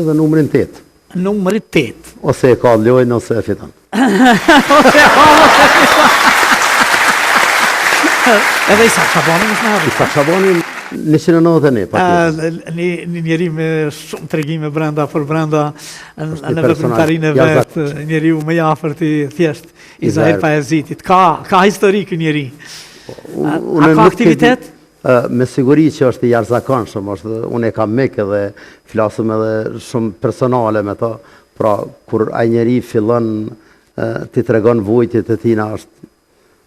dhe numërin 8. Numëri 8. Ose e ka lojnë, ose e fiton. Edhe Isak Shabani më shnavi. Isak Shabani 191 partijës. Një njeri me shumë tregime brenda për brenda në veprimtarinë e vetë, njeriu më i afërt i thjesht Izael Paezitit. Ka historik njeri. A ka aktivitet? Me siguri që është i jashtëzakonshëm, unë e kam mekë dhe flasëm edhe shumë personale me ta, pra kur ai njeri fillon ti tregon vujtjet e tina,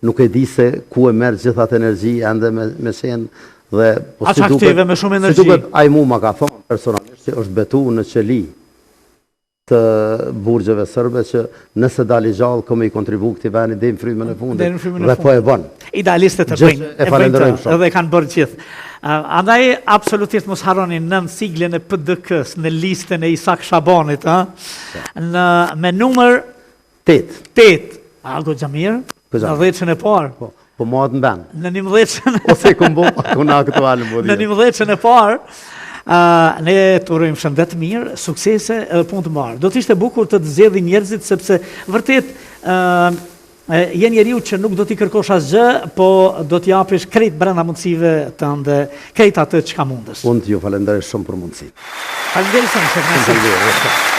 nuk e di se ku e merr gjithë atë energji ende me shenë dhe aq aktive me shumë energji. Si duket ai mua ka thonë personalisht që është betu në qeli të burgjeve sërbe që nëse dali gjallë këmë i kontribu këti veni dhe në frymën e fundit dhe po e bën. Idealistët e bëjnë edhe kanë bërë gjithë. Andaj absolutisht mos harroni nën siglën e PDK-s në listën e Isak Shabanit, me numër 8. A go xhamir? Në 10-ën e parë. Po ma të mben. Në 11-ën ose këmbo, këna aktualë më në 11-ën e parë, ne të urojmë shëndet mirë, suksese edhe punë të mbarë. Do të ishte bukur të zgjedhni njerëzit sepse vërtet Je njeriu që nuk do t'i kërkosh asgjë, po do t'i japish krejt brenda mundësive tënde, krejt atë çka mundesh. Unë t'ju falenderoj shumë për mundësi. Faleminderit shumë, shef.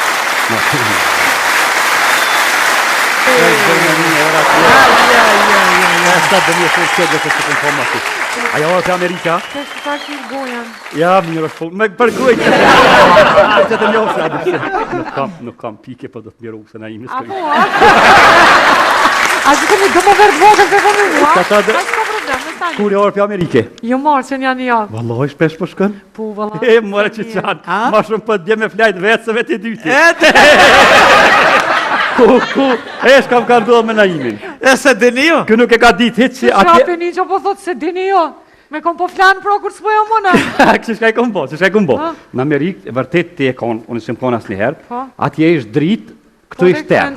Ajo është Amerika? Kështë ta kërë gojen. Ja, mirë është, me përgoj që të njofë, nuk kam pike, po do të miru se na imi s'këri. A që kemi do më verë vogën për vëmë mua? Ka ta dhe- A që ka problem, në tani? Kur e orë për Amerike? Jo marë që një javë. Valloj, shpesh po shkën? Po, valla. E, more që qanë, ma shumë për dje me flajt vetë se vetë i dyti. Ku, shkam ka ndodhë me Naimin. E se dini jo? Kë nuk e ka ditë hitë që Shape atje... një që po thotë se dini jo. Me kom po flanë pro kur s'po jo mëna. Kështë shka i kom bo, Në Amerikë, e vërtet të e konë, unë s'im konë asë njëherë, atje ishtë dritë, këtu ishtë terë.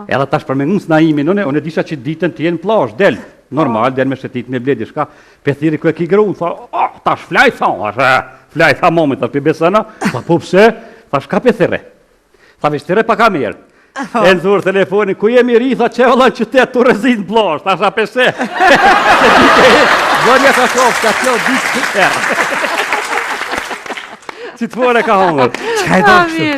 Edhe tash për me nusë Naimin, unë e disha që ditën të jenë plash, del. Normal, del me shetit, me bledi, shka. Pe thiri kërë ki gru, tha, tash flaj, flaj, tha momit, tash për besëna, tha, po pse, tash ka pe thire. Tha, vesh thire pa kamerë. E në zurë telefoni, ku jemi ri, tha, që vëllën qytet të rezin plash, tash a pese. Zënja ka shofë, ka kjo ditë të terë. Që të fore ka hongër.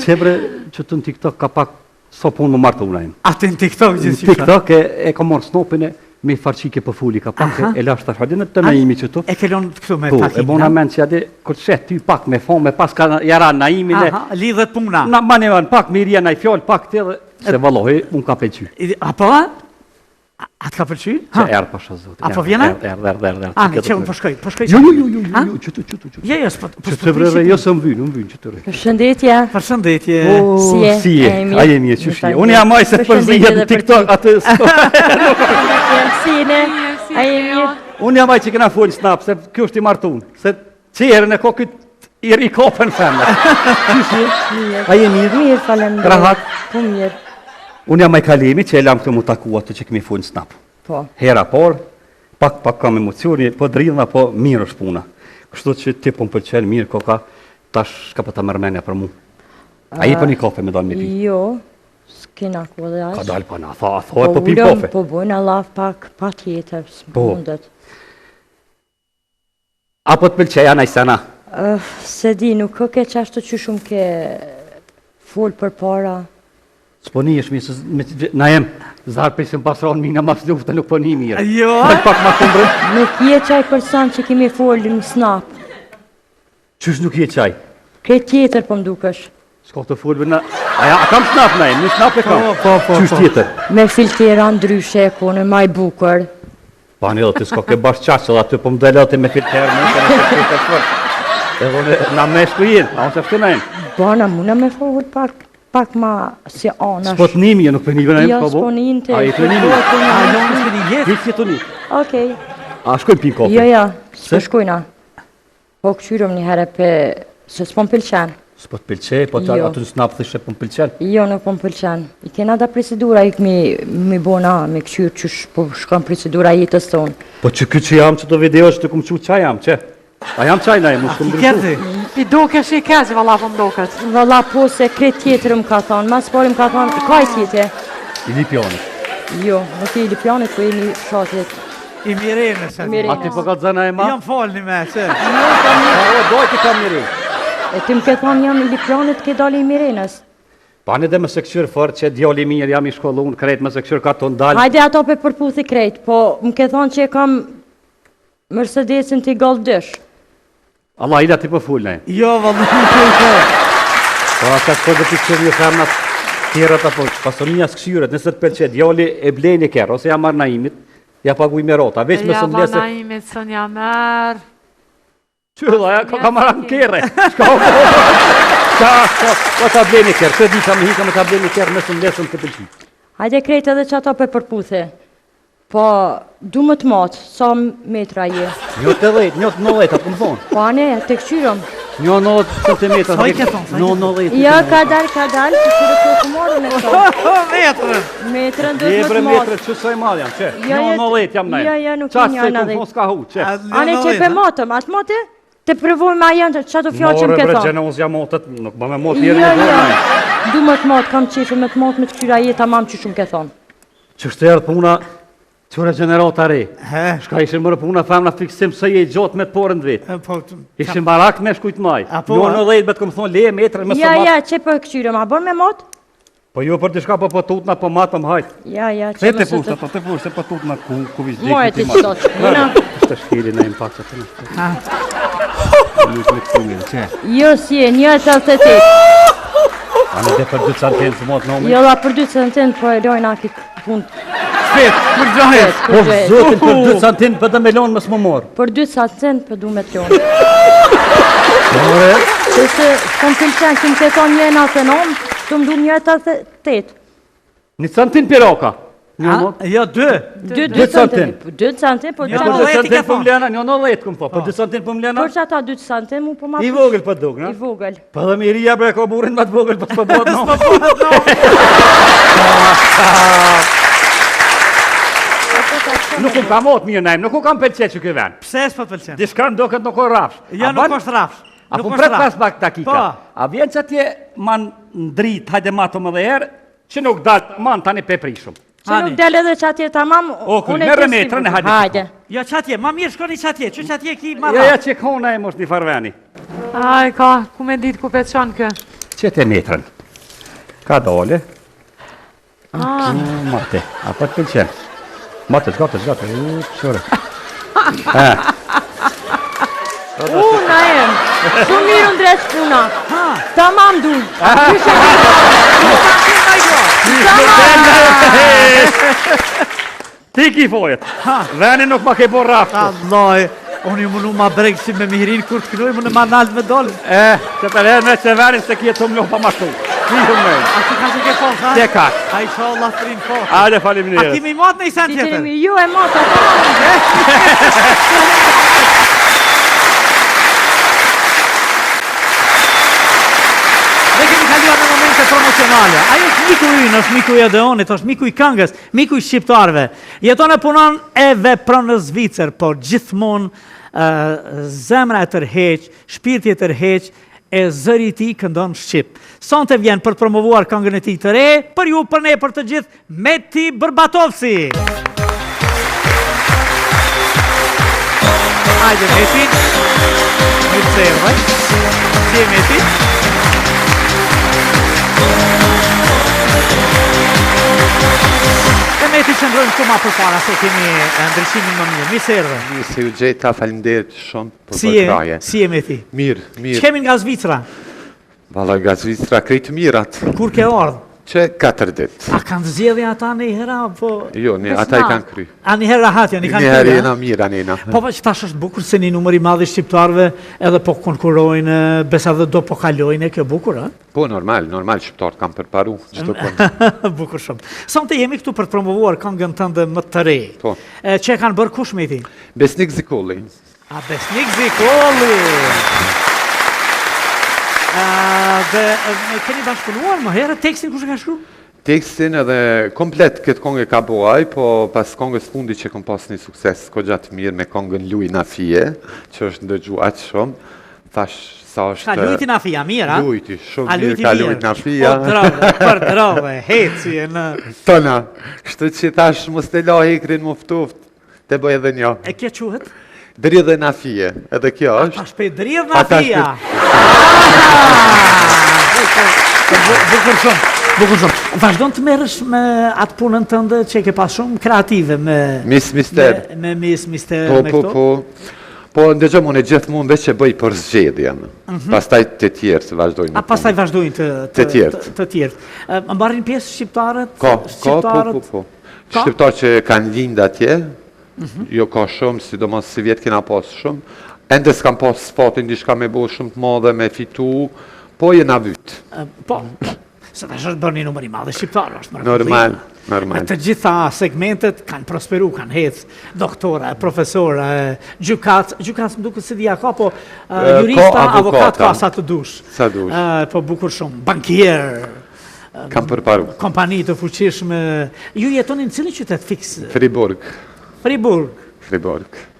Qebre që të në TikTok ka pak so punë më martë unajmë. Atë në TikTok gjithë TikTok e ka morë snopin e me farqike për fuli ka pak e lash të shadin e të Naimi që tu. E kelon këtu me Po, takim. e bona men që ade, kur të shetë ty pak me fond, me pas ka jara Naimin e... Lidhet puna. Na ma nevan pak, me rria na i fjallë pak të edhe, se valohi, unë ka pëlqy. Apo? Atë ka pëlqy? Që erë pasha zotë. Apo vjena? Erë. Ani, që unë përshkoj. Jo, qëtu. Je, Që të vreve, jo së më vynë, që të rejë. Përshëndetje. Përshëndetje. Si e, a jemi e që shje. Unë jam aj se përzijet në TikTok atë... A jemi... Unë jam aj që këna folë snap, se kjo është i martun. Se qerën e ko këtë i rikopën femër. Qyshje? A jemi mirë? Mirë, falemderit. Krahat? Po mirë. Unë jam aj kalemi që e lam këtë mu taku atë që kemi folë snap. Po. Hera por, pak kam emocioni, po dridhna, po mirë është puna. Kështu që ti po më pëlqen mirë, koka, tash ka pa ta mërmenja për mu. A i për një kafe me dalë me pi? Jo, s'kena ku dhe ashtë. Ka dalë pa na, thoj po pi kafe. Po bojnë laf pak, pa tjetër, s'mundet. Apo të pëlqeja na i sena? Se di, nuk ke qashtu që shumë ke full për para. S'po një është mirë, na jem, zarë për isëm pasronë mina mas luftë, nuk po një mirë. Jo? Pak ma këmbrë. Nuk je qaj person që kemi full në snap. Qysh nuk je qaj? Kret tjetër po mdukesh. S'ka të full bërna... Aja, a kam snap na jem, një snap e kam. Qysh tjetër? Me filtera ndryshe e kone, maj bukur. Pa një dhe të s'ka ke bashkë qaqë, dhe aty po më dojle dhe me filterë, edhe na me shku jenë, a unë se shtu na jem. Bana, muna me full pak ma si anash. S'po të nimi, nuk për një vëna jem, Jo, po bo? s'po një të... A i të nimi? A jo në s'keni jetë? Hitë që të një. Okej. A shkojnë pin kofe? Jo, s'po shkojna. Po këqyrëm një herë pe... se s'po më pëlqen. S'po të pëlqej, po të atë në snap thëshe po më pëlqen? Jo, nuk po më pëlqen. I kena da procedura, i këmi bona me këqyrë që po shkon procedura jetës tonë. Po që këtë që jam që të video që të kumë që qa jam, që? A jam qaj na jem, më shkumë ndryshu. I doke shi keqë, valla po mdoket. Valla po se kret tjetër më ka thonë, mas pari më ka thonë, ka i tjetër? I Lipjanit. Jo, nuk i Lipjanit, po i një shatit. I Mirenës. Mirenës. A ti po ka të zëna e ma? Jam falni me, që? Doj ti ka Mirenës. E ti më ke thonë jam i Lipjanit, ke dali i Mirenës. Pani dhe më se këshyrë fërë që djali mirë jam i shkollun, krejt më se këshyrë ka të ndalë. Hajde ato pe përputhi krejt, po më ke thonë që e kam Mercedesin t'i gallë dësh. Allah, ila ti po full na jem. Jo, vëllë. Po ata shko dhe pikqyrë një femnat tjerat apo pasonia s'këshyret, nëse të përqe djali e blejnë e kërë, ose ja marrë Naimit, ja paguj me rota, veç me së Ja, mlese... va Naimit, sën ja merë. Qylla, ja ka marrë në kere, shka o ta blejnë e kërë, që di ka me hika me ta blejnë e kërë, me së mlesën të përqy. Hajde krejt edhe që ato pe përputhi. Po, du më të matë, sa metra je. Një të dhejt, një të 90, apo më thonë. Po ane, te këqyrëm. Një 90 cm. Sa i ke thonë? Një 90. Ja, ka dal, që të të marrë në to. Metrën. Metrën do të Jebre më të metre, matë. që sa i marrë jam, që? Ja, Një 90 jam na jem. ja, nuk Qa i një se 90. ku s'ka hu, që? Ane që pe matëm, atë mate? Te përvoj ma janë që ato fjallë që më ke More bre thonë. gjenoz jam motët, nuk ba me motë njerë Ja, në ja. dorë. Du më të matë, kam qefe me të matë me të këqyra jetë, tamam që shumë ke thonë. Që shterë puna, qëre gjenerata re. Shka ishe mërë puna femna fiksim se je gjotë me të porën vetë. Ishe barak me shkujt maj. Jo në dhejt betë këmë thonë leje metrë me së matë. Ja, që për këqyre, ma bërë me matë? Po jo për të shka po tutna, po matë, po më hajtë. Ja, që më së të... Te pushtë, po tutna ku vizgjik. Mojë ti që do të shkina. Shtë shkiri në impact që të në. Jo, si e 1.88. Anë dhe për 2 centenë së matë nomi? Jo, la për 2 centenë, po e lojnë aki punë. Shpet, për gjahet. Po zotin për 2 centenë për dhe me lonë më së më morë. Për 2 centenë për du me të lonë. Që se kom të lëqenë, këmë të tonë 1.99, të më du 1.88. 1 centenë për oka? Jo, 2. 2 centenë. 2 centenë, po 2 centenë për mlena, një 90 këmë po, për 2 centenë për mlena? Për që ata 2 centenë mu për ma... I vogël për duk, në? I vogël. Për dhe miria bre ko burin më të vogël për të përbot në. Nuk unë kam otë mirë najmë, nuk unë kam pëlqet që këven. Pse s'po të pëlqen? Dishka në do këtë nuk o rafsh. Ja, nuk është rafsh. A po pret pas pak dakika. A vjen që atje man ndrit, hajde mato më dhe herë, që nuk dalë man tani pepri shumë. Që nuk del edhe që atje të mam, unë e të metrën e hajde. Jo, që atje, ma mirë shkoni që atje, që atje ki marra. Ja, që kona e mos një farveni. Aj, ka, ku me ditë ku peçon kë? Që te metrën. Ka dole. Mate, a për të pëlqen. Mate, zgate, qëre. Na jem, shumë mirë ndresh puna. Ta mam du. Ti ki fojet. Veni nuk ma ke bo raftë. Allah, unë ju mënu ma bregë si me mirin kur të kënuj, mënu ma naltë me dollë. Që të lehën me që venin se kje të më lopa ma shtu. A që ka që ke fos, ha? Që ka. A i sho Allah të rinë fos. Ajde, falim njërës. A ti mi matë në i sen tjetër? Ju e matë, kaluar në momente promocionale. Ajo është miku ynë, është miku i Adeonit, është miku i këngës, miku i shqiptarve. Jeton e punon e vepron në Zvicër, por gjithmonë zemra e tërheq, shpirti e tërheq, e zëri i tij këndon shqip. Sonte vjen për të promovuar këngën e tij të re, për ju, për ne, për të gjithë, Meti Bërbatovsi. Hajde Meti. Mirë se erdhe. Si e Meti? Meti që ndrojnë këma për para se kemi ndryshimin më mirë. Mi se erdhe. Mi se ju gjeta, falimderit shumë për përkraje. Si e Meti? Mirë. Që kemi nga Zvicra? Vala, nga Zvicra krejtë mirat. Kur ke ardhë? Që 4 dit. A kanë zgjedhje ata një hera, po... Jo, ata i kanë kry. A një herë rahatja, një kanë kry, Një herë jena mirë, anena. Po që tash është bukur se një numëri madhi shqiptarve edhe po konkurojnë, besa dhe do po kalojnë, kjo bukur, ha? Po, normal, shqiptarët kam përparu, gjithë kënë. Bukur shumë. Sonte jemi këtu për të promovuar këngën tënde më të re. Po. Që e kanë bërë kush me ti? Besnik Zikolli. A, Besnik Zikolli! Dhe keni bashkëpunuar më herë, tekstin kush e ka shkru? Tekstin edhe komplet këtë kongë ka boaj, po pas kongës fundi që kom pas një sukses ko gjatë mirë me kongën Luj na fije, që është ndëgju atë shumë, thash sa është... Ka Lujti na fija, mirë, a? Lujti, shumë mirë ka Lujti na fija. O, drove, për drove, heci e në... Tona, shtë që thash mos të la hekrin muftuft, te bëj edhe një. E kje quhet? Dridhe na fije, edhe kjo është. A shpej dridhe na fija. Bukur shumë. Vazhdon të merresh me atë punën tënde që ke pas shumë kreative me Miss Mister. Me Miss Mister me këto. Po ndëgjom unë gjithmonë veç e bëj për zgjedhjen. Pastaj të tjerë të vazhdojnë. A pastaj vazhdojnë të tjerë. Mbarrin pjesë shqiptarët? Po. Shqiptarë që kanë lind atje. Jo ka shumë, sidomos si vjetë kena pas shumë. Ende s'kam pas fatin diçka me bo shumë të madhe, me fitu, po jena vyt. Po, se të është bërë një numër i madhe shqiptarë, është normal. Të gjitha segmentet kanë prosperu, kanë hecë, doktora, profesora, gjukat më duke si dhja ka, po jurista, avokat ka sa të dush. Sa dush. Po bukur shumë, bankier, kam përparu. Kompani të fuqishme. Ju jetonin në cilin qytet fix? Fribourg.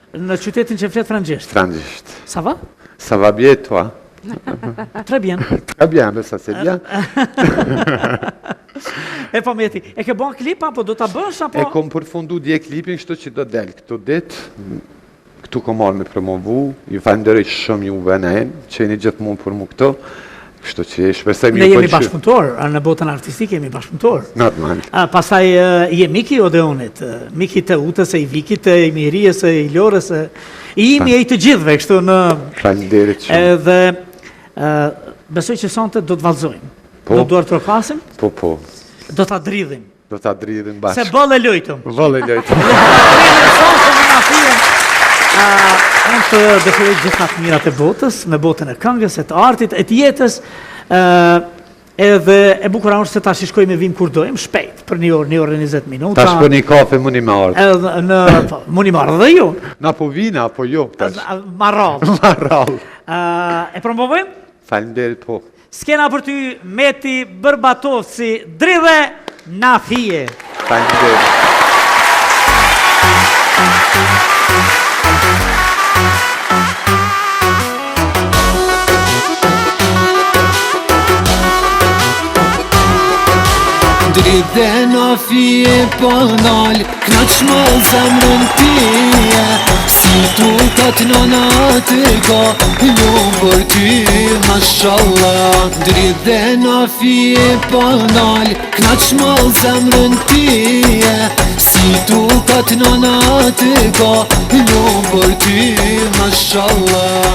Në qytetin që fletë frangjesht? Frangjesht. Sa va? Sa va bjetoa. Très bien. Très bien, mais ça c'est bien. E po meti, e ke bën klip apo do ta bësh apo? E kom përfundu dje klipin, kështu që do del këtu ditë. Këtu kom marrë me promovu, ju falenderoj shumë juve ne, që jeni gjithmonë për mu këto. Kështu që shpresoj Ne jemi bashkëpunëtor, në botën artistike jemi bashkëpunëtor. Normal. Pastaj je Miki Odeonit, Miki të Utës, i Vikit, i Mirijës, i Lorës, i imi e i të gjithve, kështu në... Falenderit shumë. Edhe besoj që sonte do të vallëzojmë. Do duar të rokasim? Po. Do ta dridhim. Do ta dridhim bashkë. Se bolle lojtëm. Bolle lojtëm. Unë të dëshiroj gjitha të mirat e botës, me botën e këngës, e të artit, e të jetës, edhe e bukura është se ta shishkoj me vim kur dojmë, shpejt, për një orë 20 minuta. Ta shpo një kafe, mu një marrë. Mu një marrë dhe ju. Na po vina, apo jo. Marrall. E promovojmë? Falenderit po. Skena për ty Meti Bërbatovci, dridhe na fije. Falenderit. Dridhe na fije panal, knaq më zemrën tije. Si tukat nona të ka, lumë për ty, mashallah. Dridhe na fije panal, knaq më zemrën tije. Si tukat nona të ka, lumë për ty, mashallah.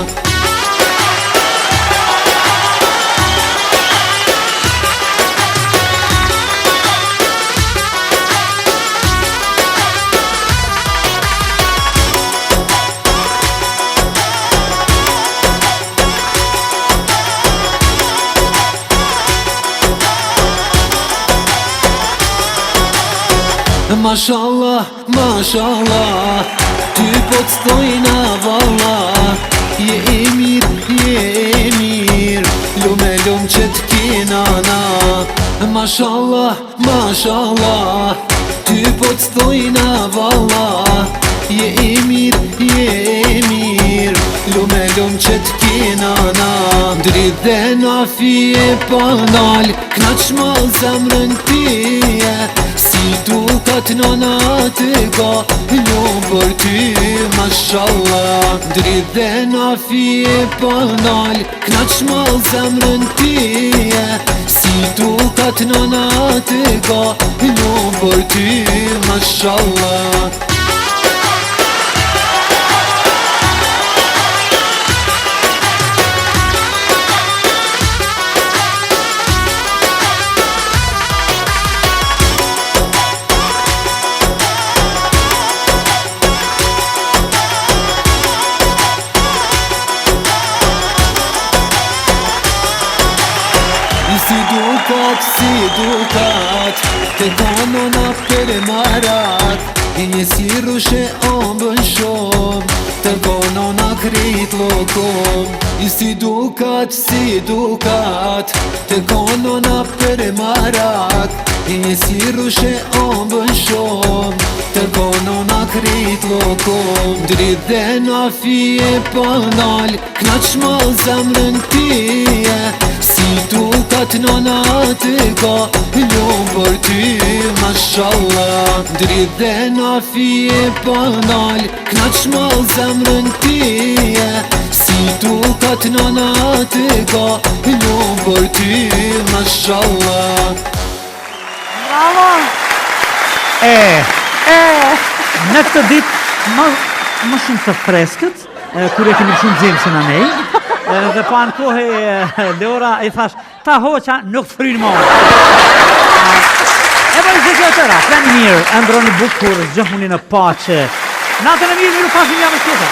Mashallah, mashallah, ty po të stojna valla. Je emir, lume që t'kina na. Mashallah, mashallah, ty po të stojna valla. Je emir, lume që t'kina na. Dridhe na fije panal, knaq më zemrën tije. Si tukat nona të ka, lumë për ty, mashallah. Dridhe na fije panal, knaq më zemrën tije. Si tukat nona të ka, lumë për ty, mashallah. Si dukat, të konona për marat. E një si rushe ambën shumë, të konona krit lokom. Si dukat, të konona për marat. E një si rushe ambën shumë, të konona krit lokom. Dridhe na fije panal, knaq më zemrën tije. Si tukat nona të ka, lumë për ty, mashallah. Dridhe na fije panal, knaq më zemrën tije. Si tukat nona të ka, lumë për ty, mashallah. Bravo! Në këtë ditë më shumë të freskët, kur e kemi shumë zimë se në nej, dhe pa në kohë Leora i thash, ta hoqa nuk të frinë më. E për gjithë tëra, plani mirë, ndroni bukur, gjohuni në pache. Natën e mirë, miru pasim jam e tjetër.